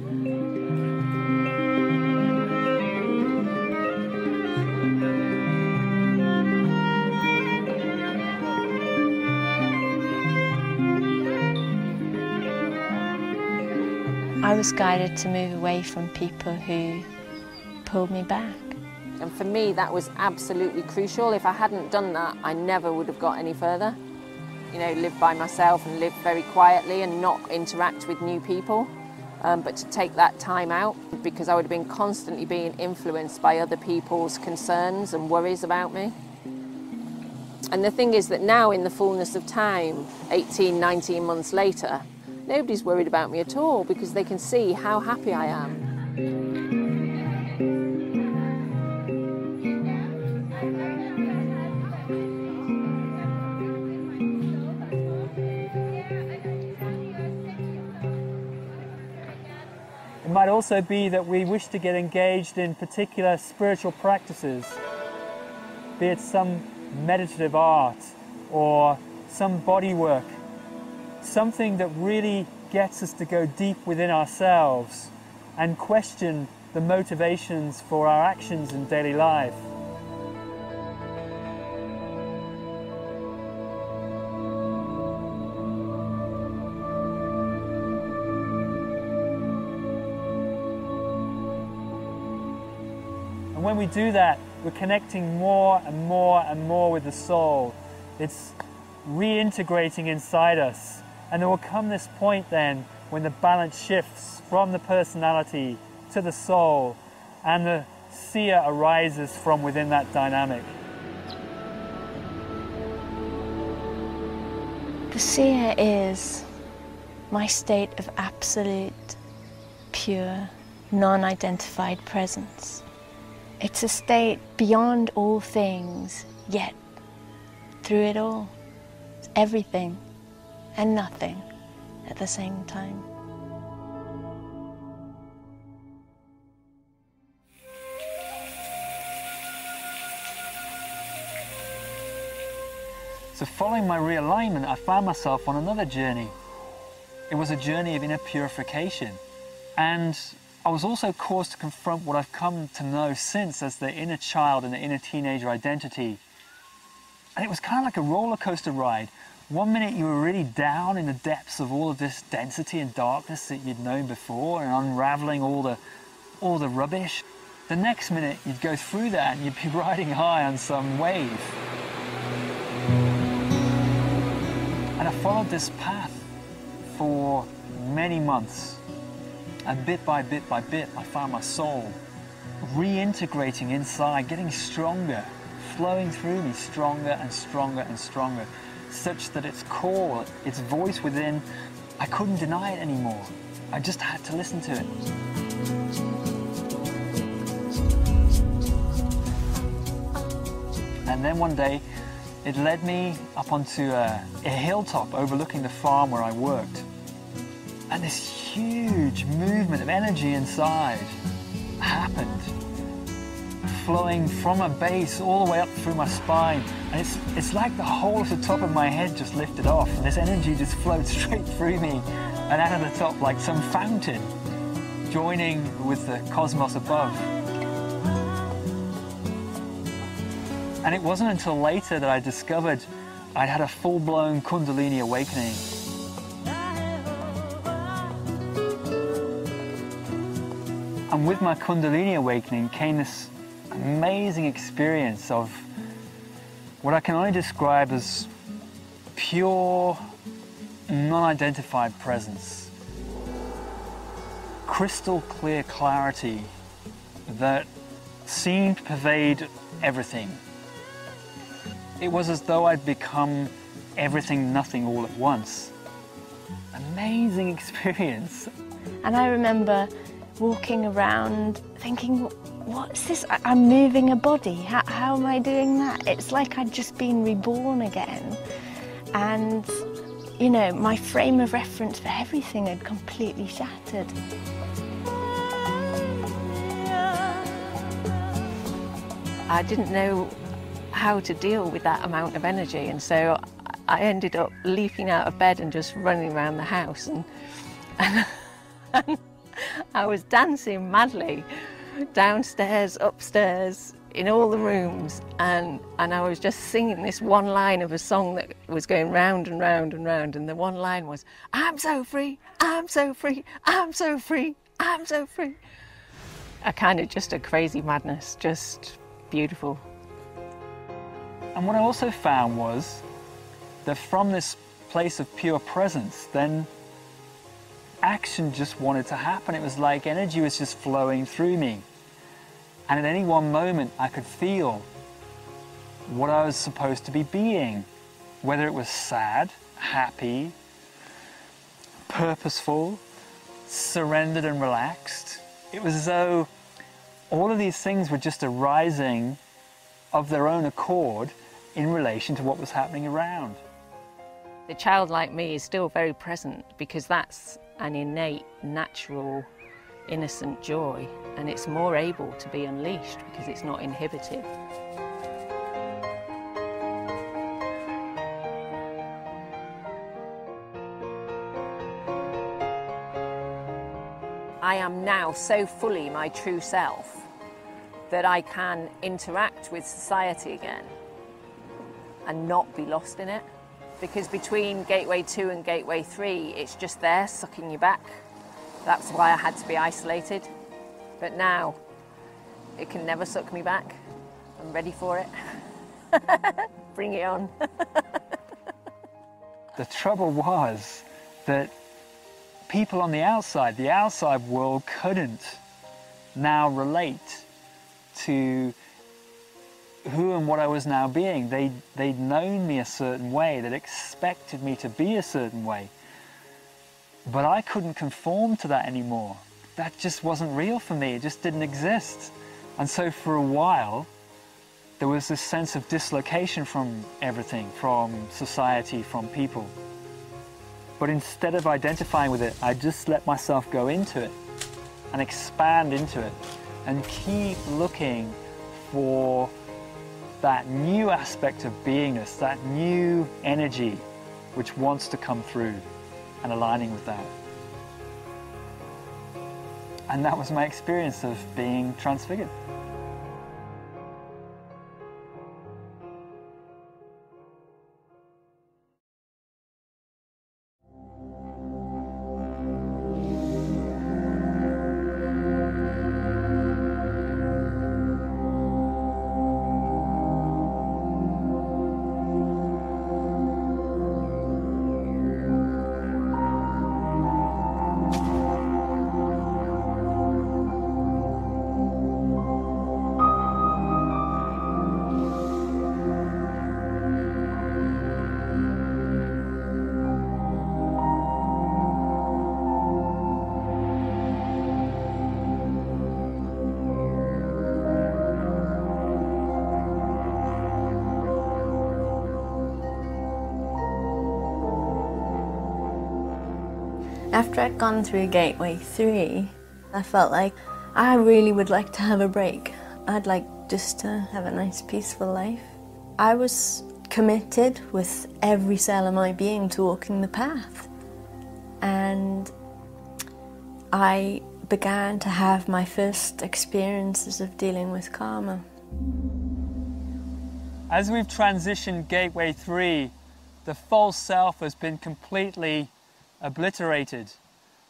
S8: I was guided to move away from people who pulled me back.
S1: And for me, that was absolutely crucial. If I hadn't done that, I never would have got any further. You know, live by myself and live very quietly and not interact with new people. But to take that time out, because I would have been constantly being influenced by other people's concerns and worries about me. And the thing is that now, in the fullness of time, 18, 19 months later, nobody's worried about me at all because they can see how happy I am.
S3: It might also be that we wish to get engaged in particular spiritual practices, be it some meditative art or some body work, something that really gets us to go deep within ourselves and question the motivations for our actions in daily life. And when we do that, we're connecting more and more and more with the soul. It's reintegrating inside us. And there will come this point then when the balance shifts from the personality to the soul and the seer arises from within that dynamic.
S8: The seer is my state of absolute, pure, non-identified presence. It's a state beyond all things, yet through it all, it's everything and nothing at the same time.
S3: So following my realignment, I found myself on another journey. It was a journey of inner purification. And I was also caused to confront what I've come to know since as the inner child and the inner teenager identity. And it was kind of like a roller coaster ride. One minute you were really down in the depths of all of this density and darkness that you'd known before and unraveling all the rubbish. The next minute you'd go through that and you'd be riding high on some wave. And I followed this path for many months. And bit by bit by bit, I found my soul reintegrating inside, getting stronger, flowing through me stronger and stronger and stronger, such that its core, its voice within, I couldn't deny it anymore. I just had to listen to it. And then one day, it led me up onto a hilltop overlooking the farm where I worked. And this huge movement of energy inside happened, flowing from a base all the way up through my spine. And it's like the whole of the top of my head just lifted off, and this energy just flowed straight through me and out of the top like some fountain, joining with the cosmos above. And it wasn't until later that I discovered I'd had a full-blown Kundalini awakening. And with my Kundalini awakening came this amazing experience of what I can only describe as pure, non-identified presence. Crystal clear clarity that seemed to pervade everything. It was as though I'd become everything, nothing all at once. Amazing experience.
S8: And I remember walking around thinking, what's this? I'm moving a body. How am I doing that? It's like I'd just been reborn again. And, you know, my frame of reference for everything had completely shattered.
S1: I didn't know how to deal with that amount of energy, and so I ended up leaping out of bed and just running around the house, and I was dancing madly downstairs, upstairs, in all the rooms, and I was just singing this one line of a song that was going round and round and round, and the one line was, "I'm so free, I'm so free, I'm so free, I'm so free." A kind of just a crazy madness, just beautiful.
S3: And what I also found was that from this place of pure presence, then action just wanted to happen. It was like energy was just flowing through me. And at any one moment, I could feel what I was supposed to be being, whether it was sad, happy, purposeful, surrendered and relaxed. It was as though all of these things were just arising of their own accord in relation to what was happening around.
S1: The childlike me is still very present because that's an innate, natural, innocent joy, and it's more able to be unleashed because it's not inhibited. I am now so fully my true self that I can interact with society again and not be lost in it. Because between Gateway 2 and Gateway 3, it's just there sucking you back. That's why I had to be isolated. But now, it can never suck me back. I'm ready for it. Bring it on.
S3: The trouble was that people on the outside world couldn't now relate to who and what I was now being. They'd known me a certain way, they'd expected me to be a certain way. But I couldn't conform to that anymore. That just wasn't real for me, it just didn't exist. And so for a while, there was this sense of dislocation from everything, from society, from people. But instead of identifying with it, I just let myself go into it and expand into it and keep looking for that new aspect of beingness, that new energy which wants to come through, and aligning with that. And that was my experience of being transfigured.
S6: After I'd gone through Gateway 3, I felt like I really would like to have a break. I'd like just to have a nice peaceful life. I was committed with every cell of my being to walking the path. And I began to have my first experiences of dealing with karma.
S3: As we've transitioned Gateway 3, the false self has been completely obliterated,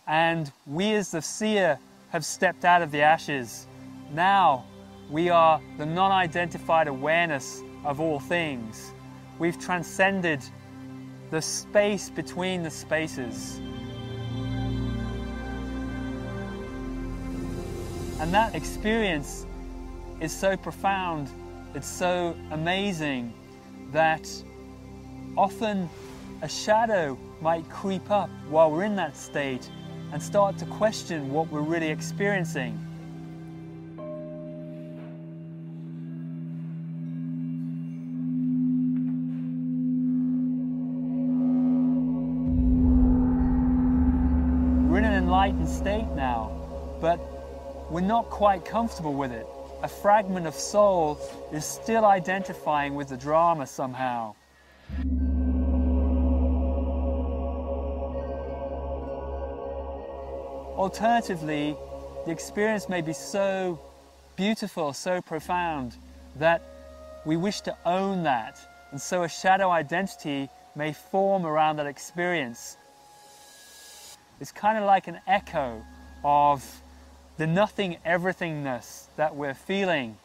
S3: and we as the seer have stepped out of the ashes. Now we are the non-identified awareness of all things. We've transcended the space between the spaces. And that experience is so profound, it's so amazing, that often a shadow might creep up while we're in that state and start to question what we're really experiencing. We're in an enlightened state now, but we're not quite comfortable with it. A fragment of soul is still identifying with the drama somehow. Alternatively, the experience may be so beautiful, so profound, that we wish to own that, and so a shadow identity may form around that experience. It's kind of like an echo of the nothing everythingness that we're feeling.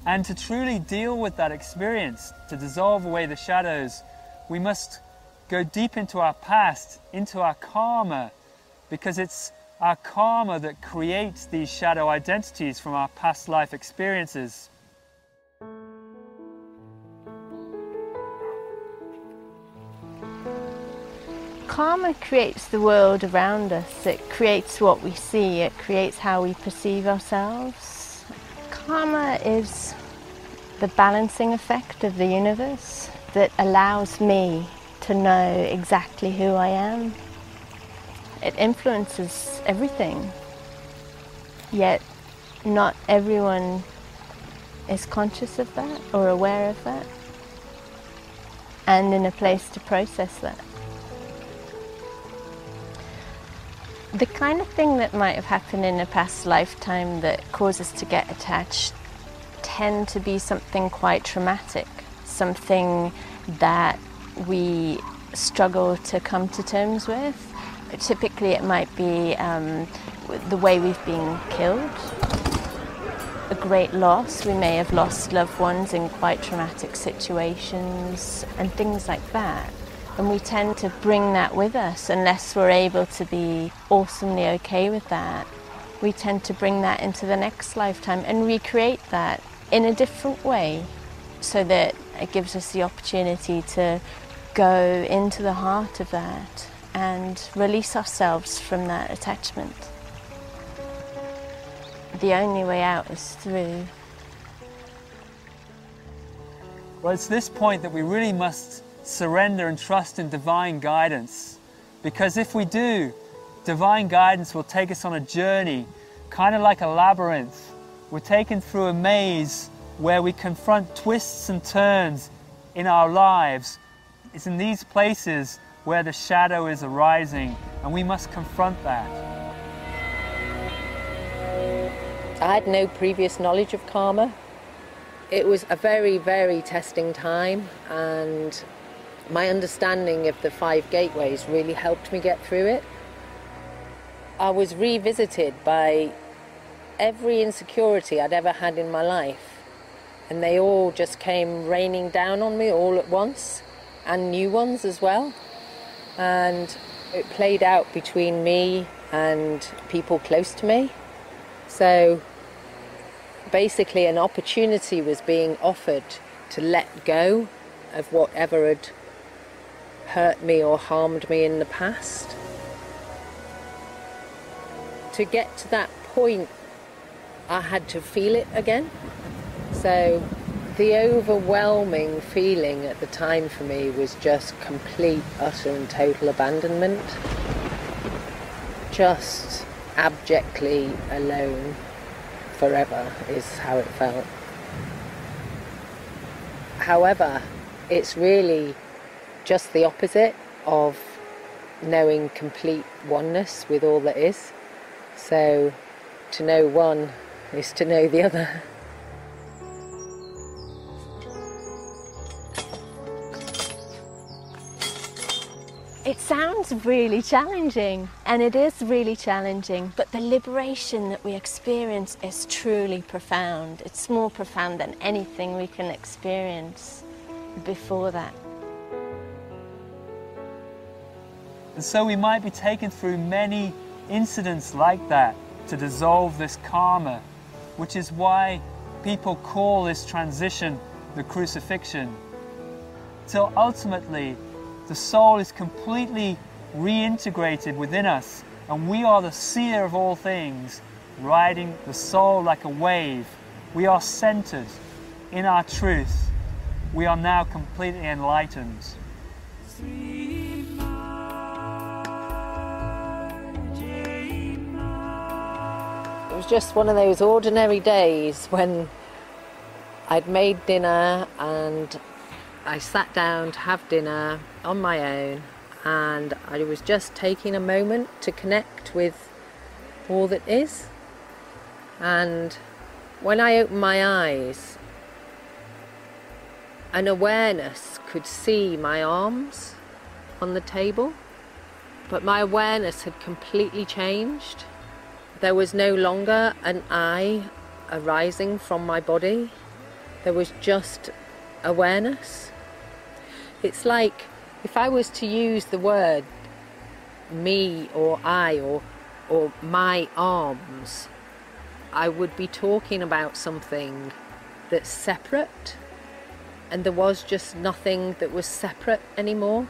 S3: And to truly deal with that experience, to dissolve away the shadows, we must go deep into our past, into our karma, because it's our karma that creates these shadow identities from our past life experiences.
S8: Karma creates the world around us. It creates what we see. It creates how we perceive ourselves. Karma is the balancing effect of the universe that allows me to know exactly who I am. It influences everything, yet not everyone is conscious of that or aware of that and in a place to process that. The kind of thing that might have happened in a past lifetime that causes us to get attached tend to be something quite traumatic, something that we struggle to come to terms with. Typically it might be the way we've been killed, a great loss. We may have lost loved ones in quite traumatic situations and things like that. And we tend to bring that with us unless we're able to be awesomely okay with that. We tend to bring that into the next lifetime and recreate that in a different way so that it gives us the opportunity to go into the heart of that and release ourselves from that attachment. The only way out is through.
S3: Well, it's this point that we really must surrender and trust in divine guidance, because if we do, divine guidance will take us on a journey, kind of like a labyrinth. We're taken through a maze where we confront twists and turns in our lives. It's in these places where the shadow is arising, and we must confront that.
S1: I had no previous knowledge of karma. It was a very, very testing time, and my understanding of the 5 gateways really helped me get through it. I was revisited by every insecurity I'd ever had in my life, and they all just came raining down on me all at once, and new ones as well. And it played out between me and people close to me. So basically an opportunity was being offered to let go of whatever had hurt me or harmed me in the past. To get to that point, I had to feel it again. So the overwhelming feeling at the time for me was just complete, utter and total abandonment. Just abjectly alone forever is how it felt. However, it's really just the opposite of knowing complete oneness with all that is. So to know one is to know the other.
S8: It sounds really challenging, and it is really challenging, but the liberation that we experience is truly profound. It's more profound than anything we can experience before that.
S3: And so we might be taken through many incidents like that to dissolve this karma, which is why people call this transition the crucifixion. Till ultimately, the soul is completely reintegrated within us, and we are the seer of all things, riding the soul like a wave. We are centered in our truth. We are now completely enlightened.
S1: was just one of those ordinary days when I'd made dinner and I sat down to have dinner on my own, and I was just taking a moment to connect with all that is. And when I opened my eyes, an awareness could see my arms on the table, but my awareness had completely changed. There was no longer an I arising from my body. There was just awareness. It's like if I was to use the word me or I or my arms, I would be talking about something that's separate, and there was just nothing that was separate anymore.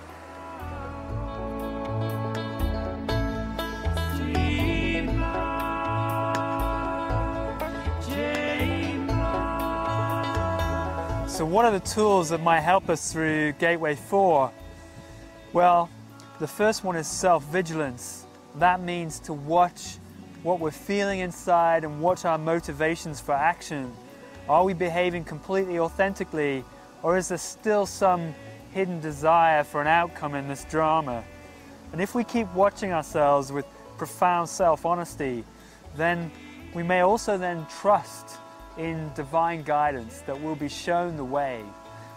S3: So what are the tools that might help us through Gateway 4? Well, the first one is self-vigilance. That means to watch what we're feeling inside and watch our motivations for action. Are we behaving completely authentically, or is there still some hidden desire for an outcome in this drama? And if we keep watching ourselves with profound self-honesty, then we may also then trust in divine guidance that we'll be shown the way.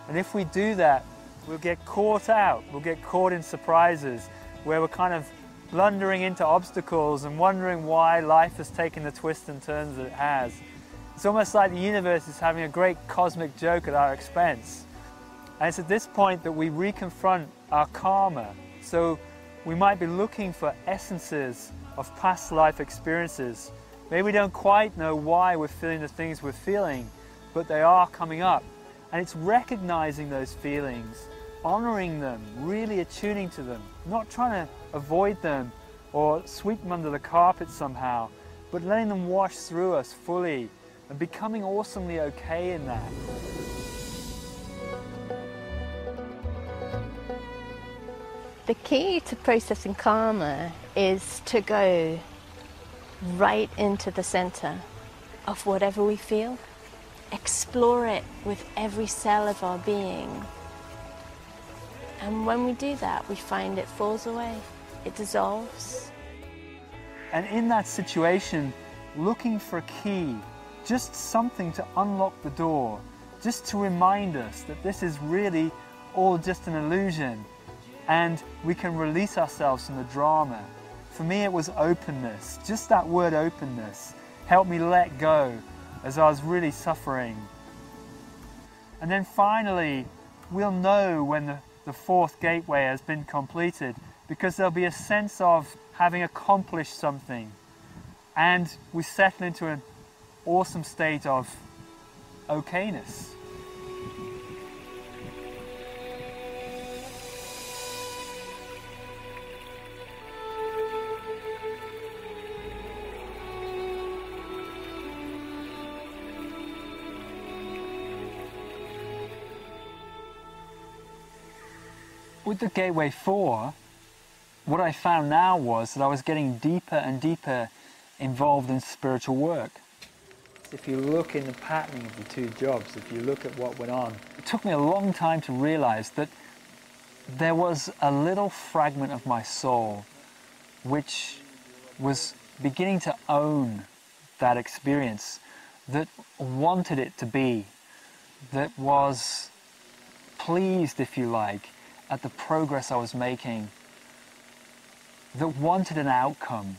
S3: And if we do that, we'll get caught out, we'll get caught in surprises where we're kind of blundering into obstacles and wondering why life has taken the twists and turns that it has. It's almost like the universe is having a great cosmic joke at our expense. And it's at this point that we reconfront our karma. So we might be looking for essences of past life experiences. Maybe we don't quite know why we're feeling the things we're feeling, but they are coming up. And it's recognizing those feelings, honoring them, really attuning to them, not trying to avoid them or sweep them under the carpet somehow, but letting them wash through us fully and becoming awesomely okay in that.
S8: The key to processing karma is to go right into the center of whatever we feel. Explore it with every cell of our being. And when we do that, we find it falls away, it dissolves.
S3: And in that situation, looking for a key, just something to unlock the door, just to remind us that this is really all just an illusion, and we can release ourselves from the drama. For me, it was openness. Just that word openness helped me let go as I was really suffering. And then finally, we'll know when the fourth gateway has been completed, because there'll be a sense of having accomplished something. And we settle into an awesome state of okayness. With the Gateway 4, what I found now was that I was getting deeper and deeper involved in spiritual work. If you look in the patterning of the two jobs, if you look at what went on, it took me a long time to realize that there was a little fragment of my soul which was beginning to own that experience, that wanted it to be, that was pleased, if you like, at the progress I was making, that wanted an outcome.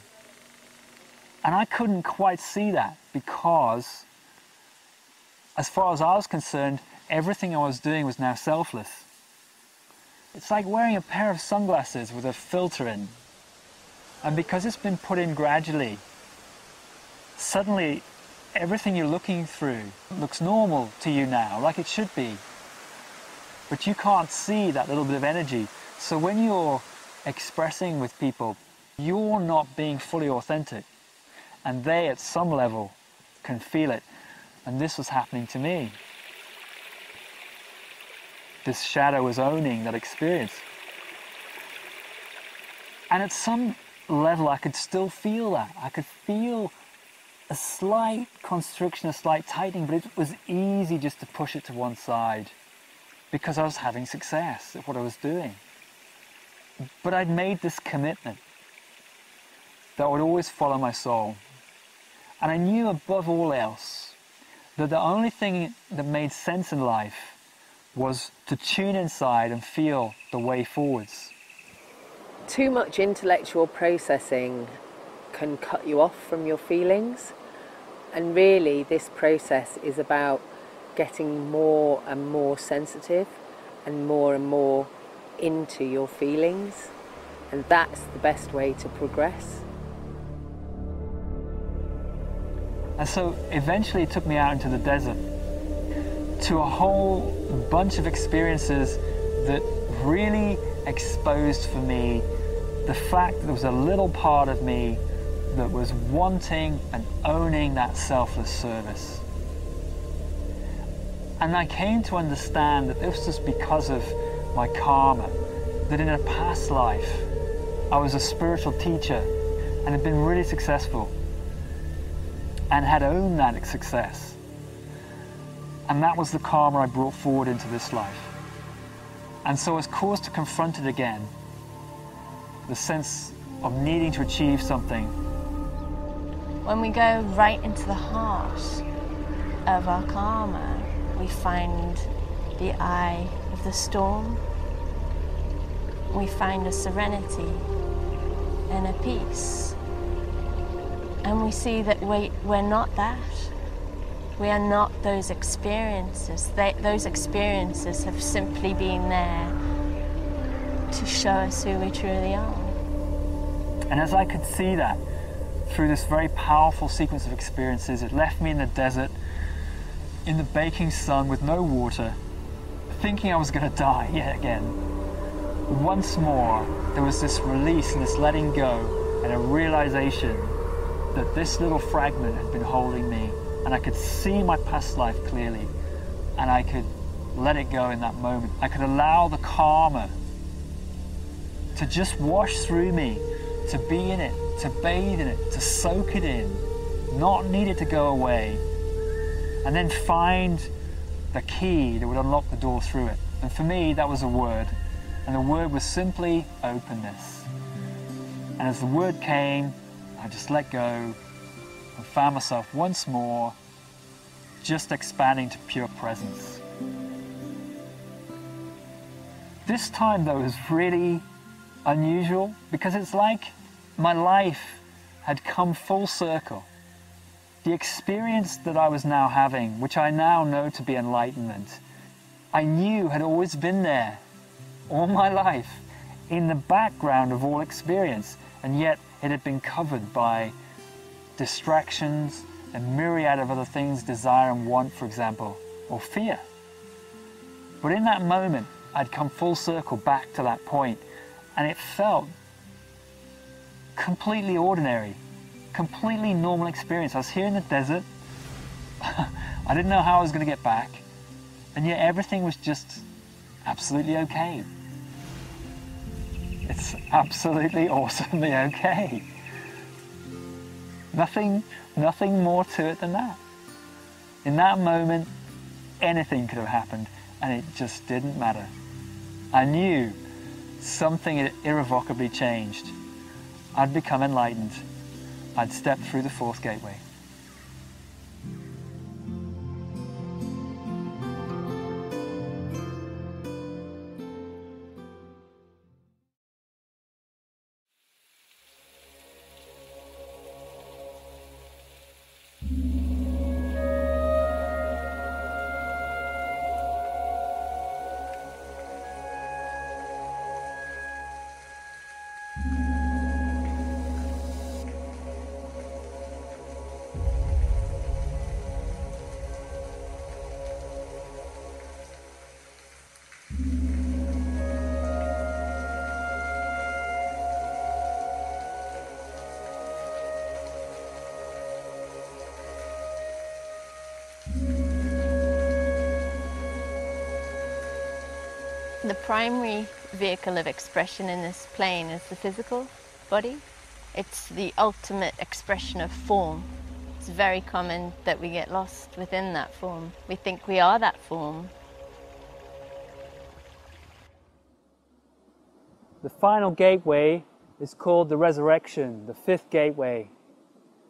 S3: And I couldn't quite see that because, as far as I was concerned, everything I was doing was now selfless. It's like wearing a pair of sunglasses with a filter in. And because it's been put in gradually, suddenly everything you're looking through looks normal to you now, like it should be. But you can't see that little bit of energy. So when you're expressing with people, you're not being fully authentic. And they, at some level, can feel it. And this was happening to me. This shadow was owning that experience. And at some level, I could still feel that. I could feel a slight constriction, a slight tightening, but it was easy just to push it to one side because I was having success at what I was doing. But I'd made this commitment that I would always follow my soul. And I knew above all else that the only thing that made sense in life was to tune inside and feel the way forwards.
S1: Too much intellectual processing can cut you off from your feelings, and really this process is about getting more and more sensitive and more into your feelings, and that's the best way to progress.
S3: And so eventually it took me out into the desert to a whole bunch of experiences that really exposed for me the fact that there was a little part of me that was wanting and owning that selfless service. And I came to understand that this was because of my karma, that in a past life I was a spiritual teacher and had been really successful and had owned that success. And that was the karma I brought forward into this life. And so I was caused to confront it again, the sense of needing to achieve something.
S8: When we go right into the heart of our karma, we find the eye of the storm. We find a serenity and a peace. And we see that we're not that. We are not those experiences. Those experiences have simply been there to show us who we truly are.
S3: And as I could see that through this very powerful sequence of experiences, it left me in the desert, in the baking sun with no water, thinking I was going to die yet again. Once more, there was this release and this letting go and a realization that this little fragment had been holding me, and I could see my past life clearly, and I could let it go in that moment. I could allow the karma to just wash through me, to be in it, to bathe in it, to soak it in, not need it to go away, and then find the key that would unlock the door through it. And for me, that was a word, and the word was simply openness. And as the word came, I just let go and found myself once more just expanding to pure presence. This time, though, is really unusual because it's like my life had come full circle. The experience that I was now having, which I now know to be enlightenment, I knew had always been there all my life in the background of all experience, and yet it had been covered by distractions, a myriad of other things, desire and want, for example, or fear. But in that moment, I'd come full circle back to that point, and it felt completely ordinary, completely normal experience. I was here in the desert. I didn't know how I was going to get back, and yet everything was just absolutely okay. It's absolutely awesomely okay. Nothing more to it than that. In that moment, anything could have happened, and it just didn't matter. I knew something had irrevocably changed. I'd become enlightened. I'd stepped through the fourth gateway.
S8: The primary vehicle of expression in this plane is the physical body. It's the ultimate expression of form. It's very common that we get lost within that form. We think we are that form.
S3: The final gateway is called the resurrection, the fifth gateway.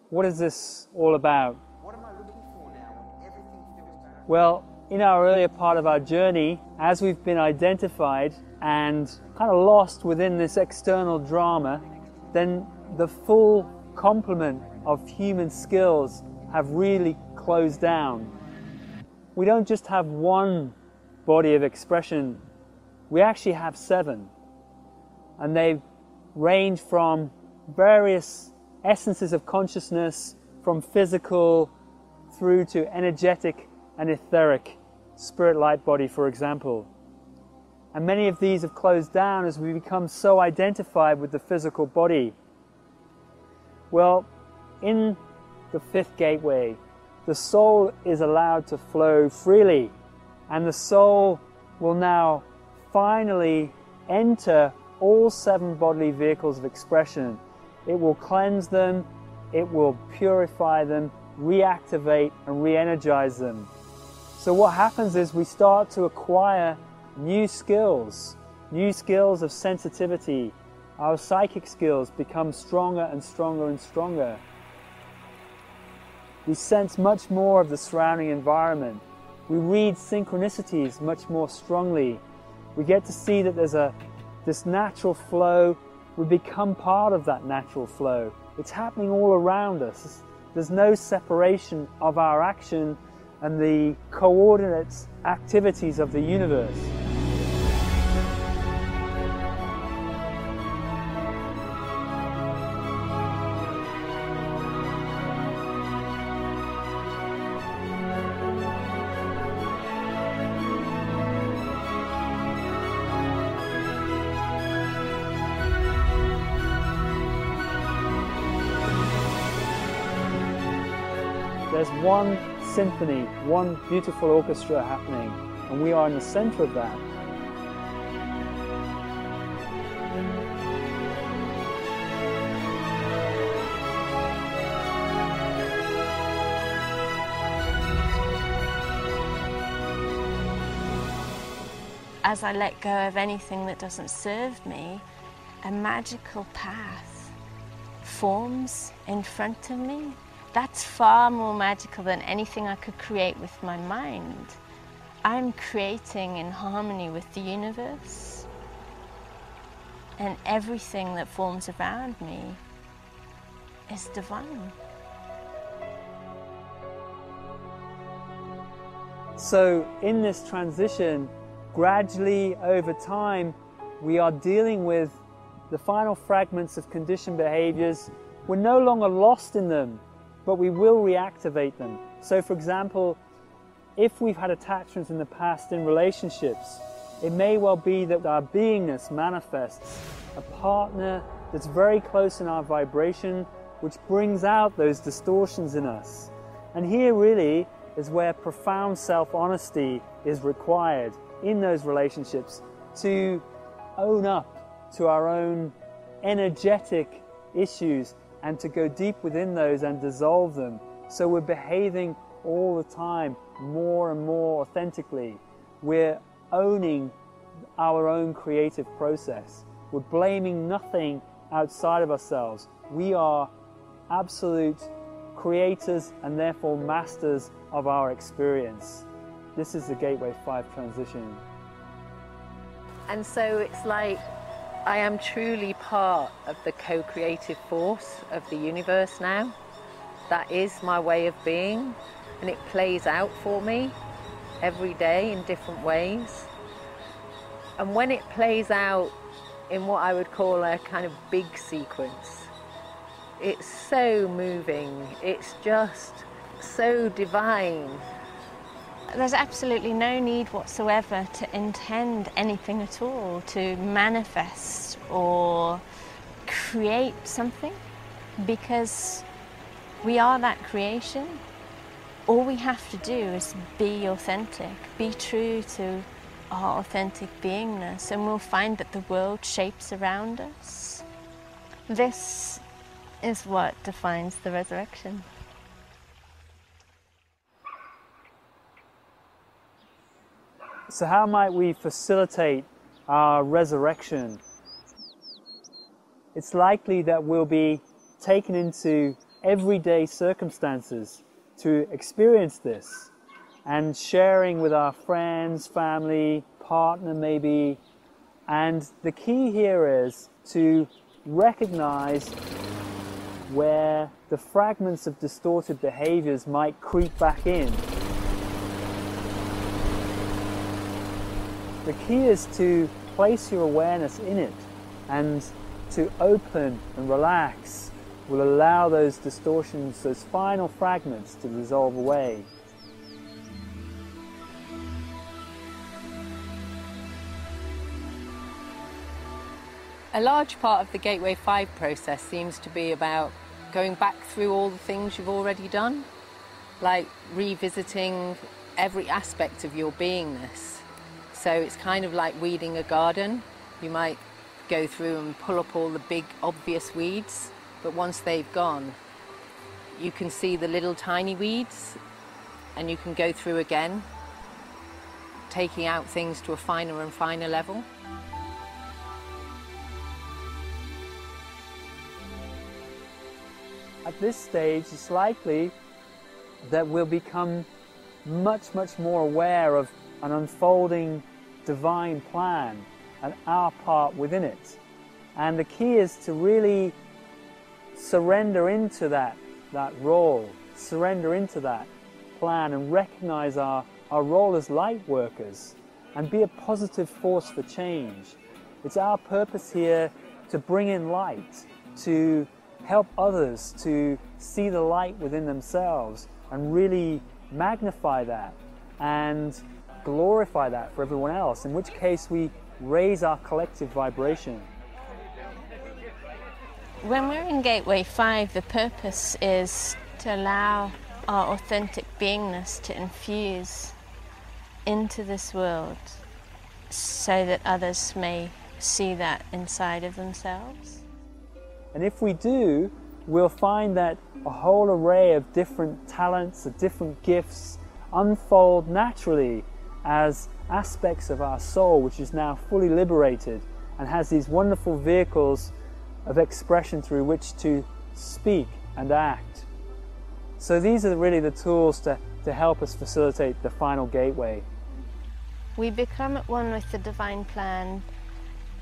S3: What is this all about?
S4: What am I looking for now when everything feels bad?
S3: Well, in our earlier part of our journey, as we've been identified and kind of lost within this external drama, then the full complement of human skills have really closed down. We don't just have one body of expression, we actually have 7. And they range from various essences of consciousness, from physical through to energetic and etheric, spirit light body, for example. And many of these have closed down as we become so identified with the physical body. Well, in the fifth gateway, the soul is allowed to flow freely, and the soul will now finally enter all 7 bodily vehicles of expression. It will cleanse them, it will purify them, reactivate and re-energize them. So what happens is we start to acquire new skills of sensitivity. Our psychic skills become stronger and stronger and stronger. We sense much more of the surrounding environment. We read synchronicities much more strongly. We get to see that there's this natural flow. We become part of that natural flow. It's happening all around us. There's no separation of our action and the coordinate activities of the universe. There's one symphony, one beautiful orchestra happening, and we are in the center of that.
S8: As I let go of anything that doesn't serve me, a magical path forms in front of me. That's far more magical than anything I could create with my mind. I'm creating in harmony with the universe, and everything that forms around me is divine.
S3: So in this transition, gradually over time, we are dealing with the final fragments of conditioned behaviors. We're no longer lost in them, but we will reactivate them. So for example, if we've had attachments in the past in relationships, it may well be that our beingness manifests a partner that's very close in our vibration, which brings out those distortions in us. And here really is where profound self-honesty is required in those relationships, to own up to our own energetic issues and to go deep within those and dissolve them. So we're behaving all the time more and more authentically. We're owning our own creative process. We're blaming nothing outside of ourselves. We are absolute creators and therefore masters of our experience. This is the Gateway 5 transition.
S1: And so it's like I am truly part of the co-creative force of the universe now. That is my way of being, and it plays out for me every day in different ways. And when it plays out in what I would call a kind of big sequence, it's so moving, it's just so divine.
S8: There's absolutely no need whatsoever to intend anything at all, to manifest or create something, because we are that creation. All we have to do is be authentic, be true to our authentic beingness, and we'll find that the world shapes around us. This is what defines the resurrection.
S3: So how might we facilitate our resurrection? It's likely that we'll be taken into everyday circumstances to experience this, and sharing with our friends, family, partner maybe. And the key here is to recognize where the fragments of distorted behaviors might creep back in. The key is to place your awareness in it, and to open and relax will allow those distortions, those final fragments, to dissolve away.
S1: A large part of the Gateway 5 process seems to be about going back through all the things you've already done, like revisiting every aspect of your beingness. So it's kind of like weeding a garden. You might go through and pull up all the big obvious weeds, but once they've gone, you can see the little tiny weeds, and you can go through again, taking out things to a finer and finer level.
S3: At this stage, it's likely that we'll become much more aware of an unfolding divine plan and our part within it. And the key is to really surrender into that role, surrender into that plan, and recognize our role as light workers and be a positive force for change. It's our purpose here to bring in light, to help others to see the light within themselves and really magnify that and glorify that for everyone else, in which case we raise our collective vibration.
S8: When we're in Gateway 5, the purpose is to allow our authentic beingness to infuse into this world so that others may see that inside of themselves.
S3: And if we do, we'll find that a whole array of different talents, of different gifts unfold naturally as aspects of our soul, which is now fully liberated and has these wonderful vehicles of expression through which to speak and act. So these are really the tools to help us facilitate the final gateway.
S8: We become at one with the divine plan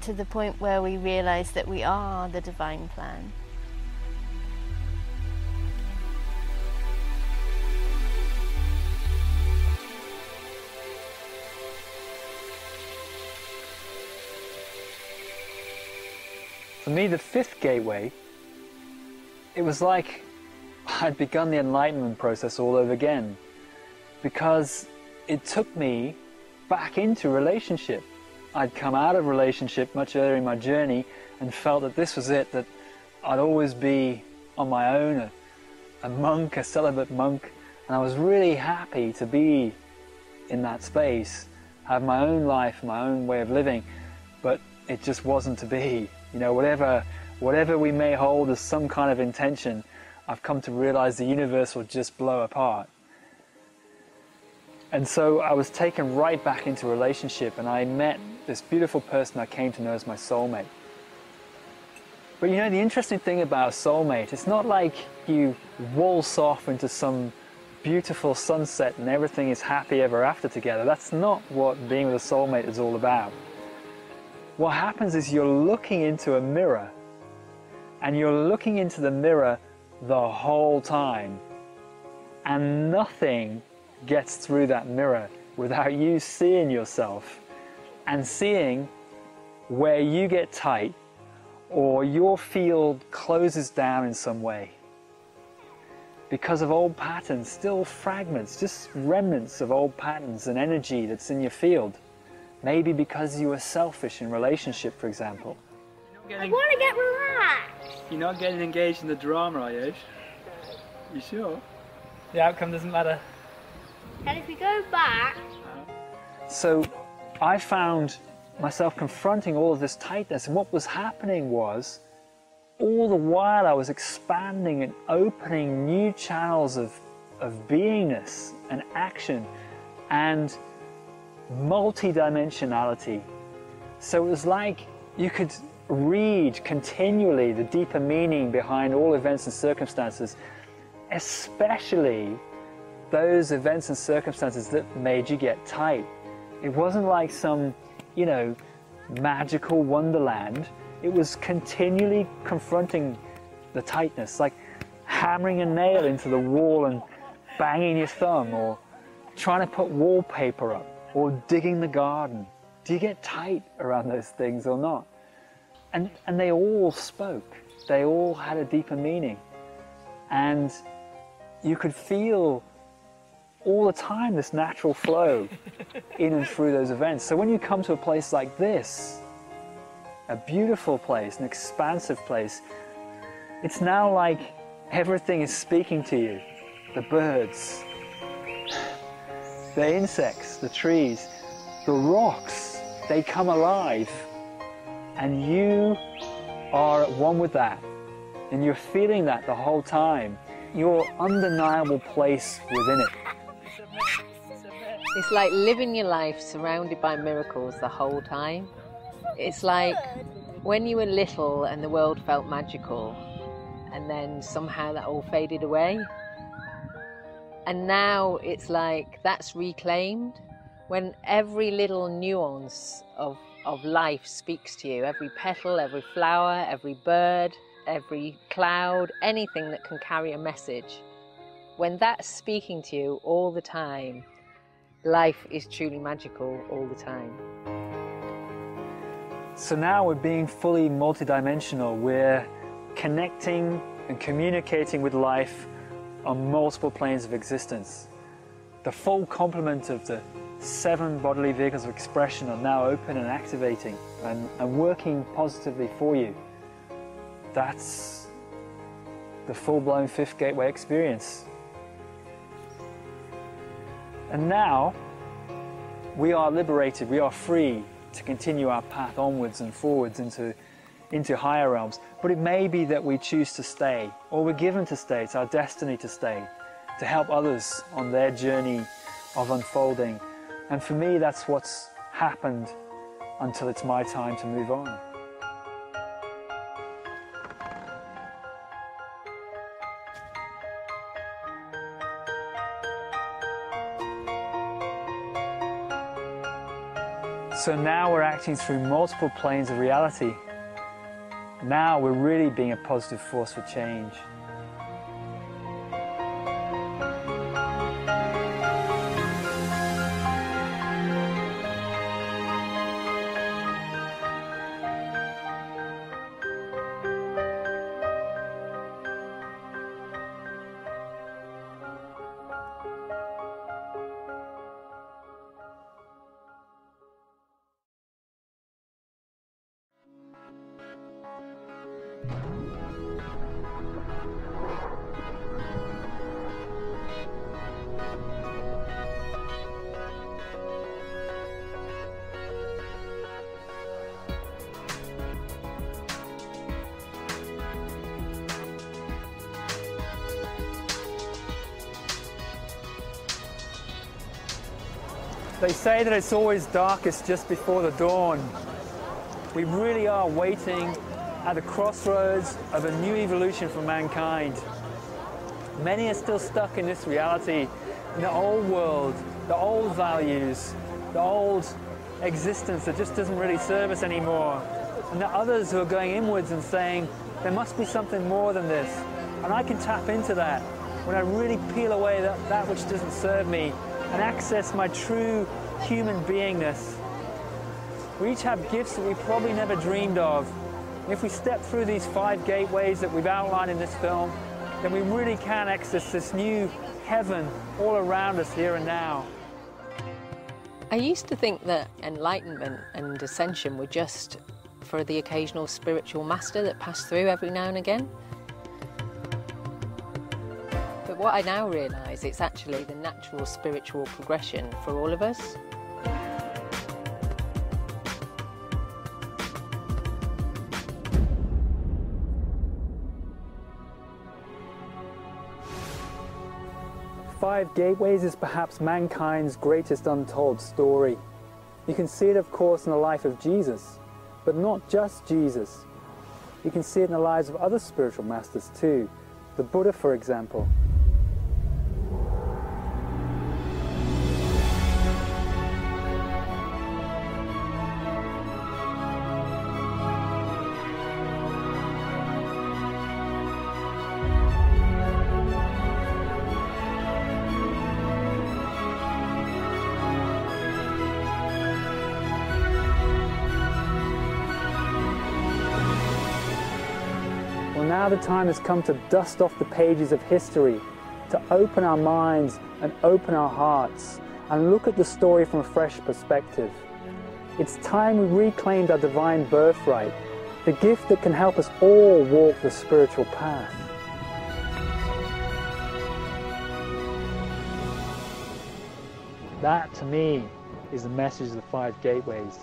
S8: to the point where we realize that we are the divine plan.
S3: For me, the fifth gateway, it was like I'd begun the enlightenment process all over again, because it took me back into relationship. I'd come out of relationship much earlier in my journey and felt that this was it, that I'd always be on my own, a monk, a celibate monk, and I was really happy to be in that space, have my own life, my own way of living, but it just wasn't to be. You know, whatever we may hold as some kind of intention, I've come to realize the universe will just blow apart. And so I was taken right back into relationship, and I met this beautiful person I came to know as my soulmate. But you know, the interesting thing about a soulmate, it's not like you waltz off into some beautiful sunset and everything is happy ever after together. That's not what being with a soulmate is all about. What happens is you're looking into a mirror, and you're looking into the mirror the whole time, and nothing gets through that mirror without you seeing yourself and seeing where you get tight or your field closes down in some way because of old patterns, still fragments, just remnants of old patterns and energy that's in your field. Maybe because you were selfish in relationship, for example.
S10: I want to get relaxed.
S3: You're not getting engaged in the drama, are you? You sure? The outcome doesn't matter.
S10: And if we go back...
S3: So I found myself confronting all of this tightness, and what was happening was, all the while I was expanding and opening new channels of beingness and action, and multi-dimensionality. So it was like you could read continually the deeper meaning behind all events and circumstances, especially those events and circumstances that made you get tight. It wasn't like some, you know, magical wonderland. It was continually confronting the tightness, like hammering a nail into the wall and banging your thumb, or trying to put wallpaper up, or digging the garden. Do you get tight around those things or not? And they all spoke. They all had a deeper meaning. And you could feel all the time this natural flow in and through those events. So when you come to a place like this, a beautiful place, an expansive place, it's now like everything is speaking to you. The birds, the insects, the trees, the rocks, they come alive. And you are at one with that. And you're feeling that the whole time. Your undeniable place within it.
S1: It's like living your life surrounded by miracles the whole time. It's like when you were little and the world felt magical, and then somehow that all faded away. And now it's like that's reclaimed when every little nuance of life speaks to you. Every petal, every flower, every bird, every cloud, anything that can carry a message. When that's speaking to you all the time, life is truly magical all the time.
S3: So now we're being fully multidimensional. We're connecting and communicating with life on multiple planes of existence. The full complement of the 7 bodily vehicles of expression are now open and activating and working positively for you. That's the full-blown 5th gateway experience. And now we are liberated, we are free to continue our path onwards and forwards into higher realms. But it may be that we choose to stay, or we're given to stay. It's our destiny to stay, to help others on their journey of unfolding. And for me, that's what's happened until it's my time to move on. So now we're acting through multiple planes of reality. Now we're really being a positive force for change. They say that it's always darkest just before the dawn. We really are waiting at the crossroads of a new evolution for mankind. Many are still stuck in this reality, in the old world, the old values, the old existence that just doesn't really serve us anymore. And there are others who are going inwards and saying, there must be something more than this. And I can tap into that when I really peel away that which doesn't serve me and access my true human beingness. We each have gifts that we probably never dreamed of. And if we step through these 5 gateways that we've outlined in this film, then we really can access this new heaven all around us here and now.
S1: I used to think that enlightenment and ascension were just for the occasional spiritual master that passed through every now and again. But what I now realise, it's actually the natural spiritual progression for all of us.
S3: Five gateways is perhaps mankind's greatest untold story. You can see it, of course, in the life of Jesus, but not just Jesus. You can see it in the lives of other spiritual masters too. The Buddha, for example. Now the time has come to dust off the pages of history, to open our minds and open our hearts and look at the story from a fresh perspective. It's time we reclaimed our divine birthright, the gift that can help us all walk the spiritual path. That, to me, is the message of the 5 gateways.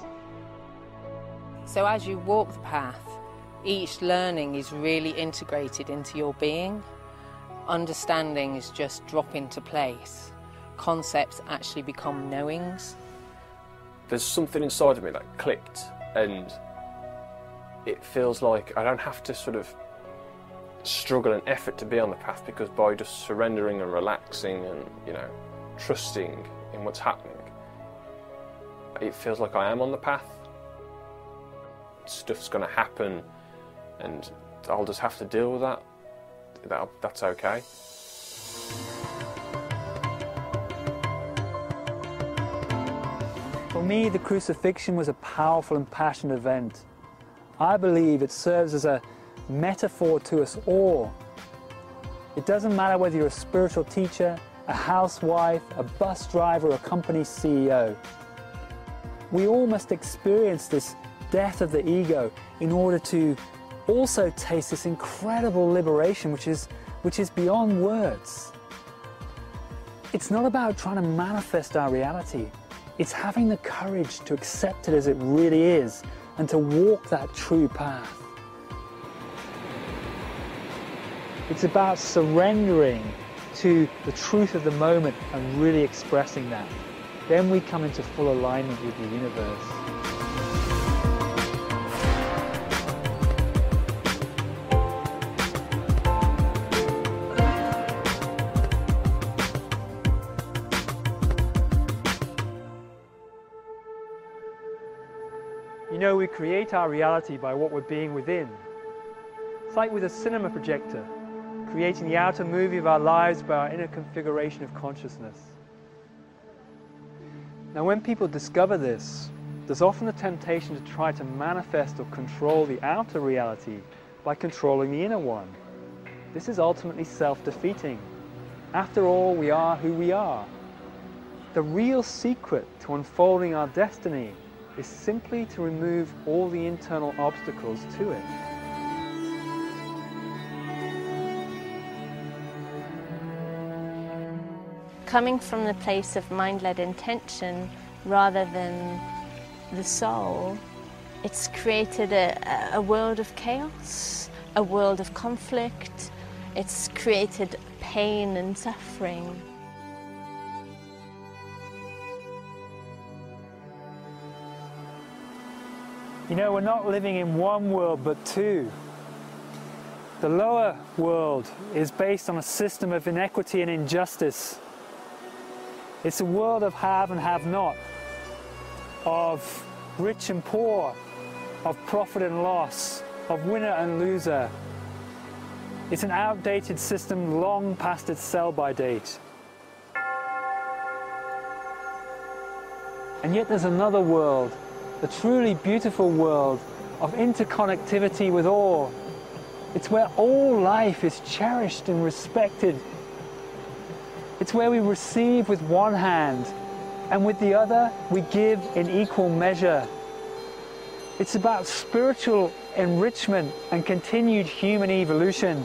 S1: So as you walk the path, each learning is really integrated into your being. Understandings just drop into place. Concepts actually become knowings.
S11: There's something inside of me that clicked, and it feels like I don't have to sort of struggle and effort to be on the path, because by just surrendering and relaxing and, you know, trusting in what's happening, it feels like I am on the path. Stuff's going to happen, and I'll just have to deal with that. That's okay.
S3: For me, the crucifixion was a powerful and passionate event. I believe it serves as a metaphor to us all. It doesn't matter whether you're a spiritual teacher, a housewife, a bus driver, or a company CEO. We all must experience this death of the ego in order to also taste this incredible liberation which is beyond words. It's not about trying to manifest our reality. It's having the courage to accept it as it really is and to walk that true path. It's about surrendering to the truth of the moment and really expressing that. Then we come into full alignment with the universe. You know, we create our reality by what we're being within. It's like with a cinema projector, creating the outer movie of our lives by our inner configuration of consciousness. Now, when people discover this, there's often a temptation to try to manifest or control the outer reality by controlling the inner one. This is ultimately self-defeating. After all, we are who we are. The real secret to unfolding our destiny is simply to remove all the internal obstacles to it.
S8: Coming from the place of mind-led intention rather than the soul, it's created a world of chaos, a world of conflict. It's created pain and suffering.
S3: You know, we're not living in one world but two. The lower world is based on a system of inequity and injustice. It's a world of have and have not, of rich and poor, of profit and loss, of winner and loser. It's an outdated system long past its sell-by date. And yet there's another world, a truly beautiful world of interconnectivity with all. It's where all life is cherished and respected. It's where we receive with one hand, and with the other we give in equal measure. It's about spiritual enrichment and continued human evolution.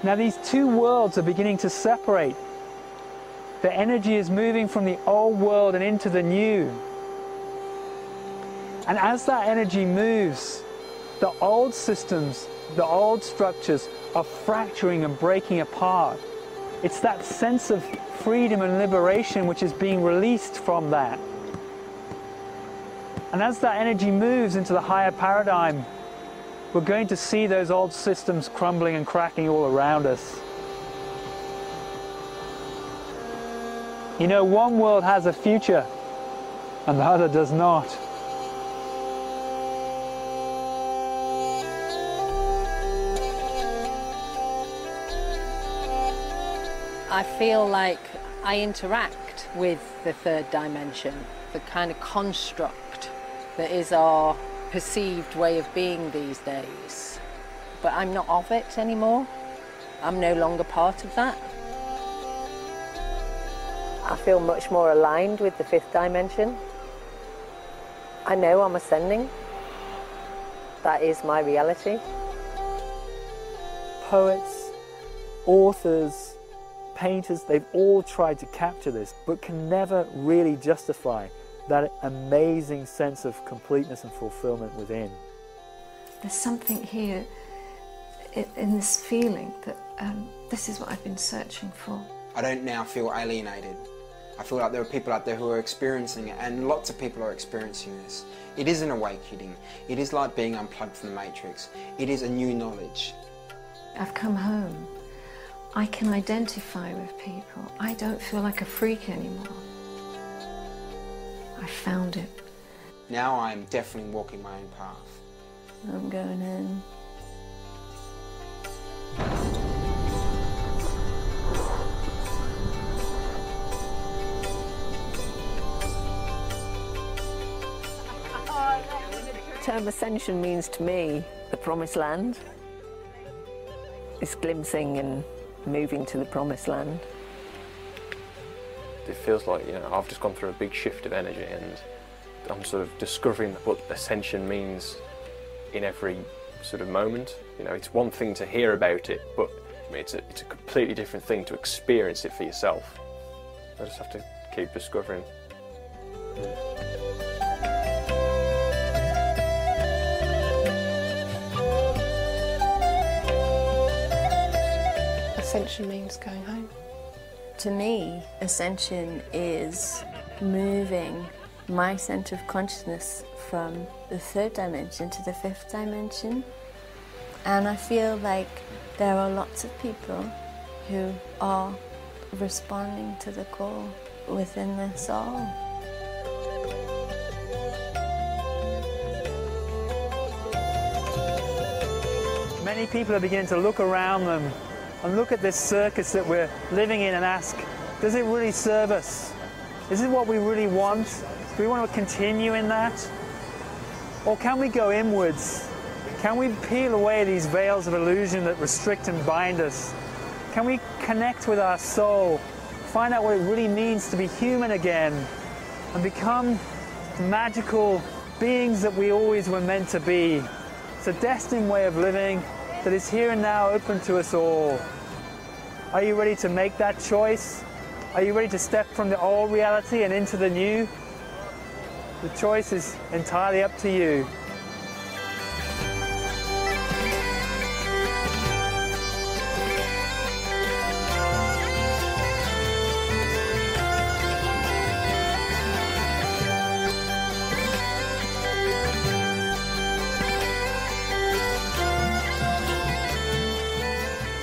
S3: Now these two worlds are beginning to separate. The energy is moving from the old world and into the new. And as that energy moves, the old systems, the old structures are fracturing and breaking apart. It's that sense of freedom and liberation which is being released from that. And as that energy moves into the higher paradigm, we're going to see those old systems crumbling and cracking all around us. You know, one world has a future and the other does not.
S1: I feel like I interact with the third dimension, the kind of construct that is our perceived way of being these days. But I'm not of it anymore. I'm no longer part of that. I feel much more aligned with the fifth dimension. I know I'm ascending. That is my reality.
S3: Poets, authors, painters, they've all tried to capture this, but can never really justify that amazing sense of completeness and fulfillment within.
S7: There's something here in this feeling that this is what I've been searching for.
S4: I don't now feel alienated. I feel like there are people out there who are experiencing it, and lots of people are experiencing this. It is an awakening. It is like being unplugged from the matrix. It is a new knowledge.
S7: I've come home. I can identify with people. I don't feel like a freak anymore. I found it.
S4: Now I'm definitely walking my own path.
S6: I'm going in.
S1: The term ascension means to me the promised land. It's glimpsing and moving to the promised land.
S11: It feels like, you know, I've just gone through a big shift of energy and I'm sort of discovering what ascension means in every sort of moment. You know, it's one thing to hear about it, but I mean, it's a completely different thing to experience it for yourself. I just have to keep discovering.
S8: Ascension means going home.
S6: To me, ascension is moving my centre of consciousness from the third dimension to the fifth dimension. And I feel like there are lots of people who are responding to the call within their soul.
S3: Many people are beginning to look around them and look at this circus that we're living in and ask, does it really serve us? Is it what we really want? Do we want to continue in that? Or can we go inwards? Can we peel away these veils of illusion that restrict and bind us? Can we connect with our soul, find out what it really means to be human again, and become the magical beings that we always were meant to be? It's a destined way of living that is here and now open to us all. Are you ready to make that choice? Are you ready to step from the old reality and into the new? The choice is entirely up to you.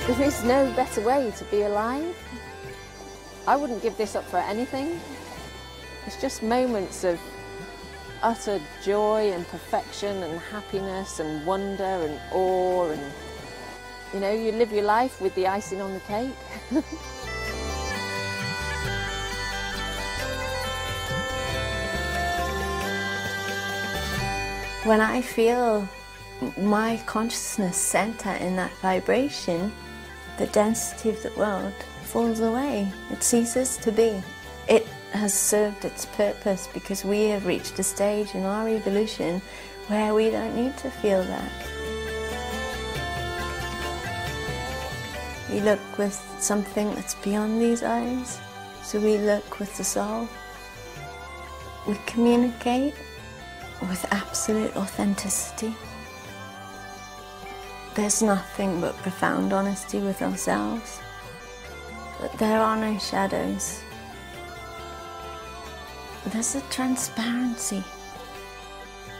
S6: There is no better way to be alive. I wouldn't give this up for anything. It's just moments of utter joy and perfection and happiness and wonder and awe, and you know, you live your life with the icing on the cake. When I feel my consciousness center in that vibration, the density of the world falls away. It ceases to be. It has served its purpose because we have reached a stage in our evolution where we don't need to feel that. We look with something that's beyond these eyes, so we look with the soul. We communicate with absolute authenticity. There's nothing but profound honesty with ourselves.
S8: that there are no shadows. There's a transparency,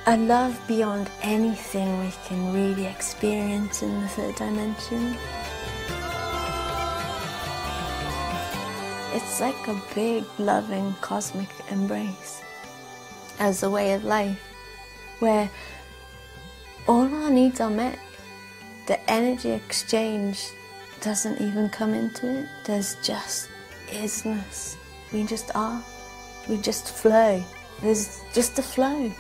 S8: a love beyond anything we can really experience in the third dimension. It's like a big, loving, cosmic embrace as a way of life, where all our needs are met. The energy exchange doesn't even come into it. There's just isness. We just are. We just flow. There's just a flow.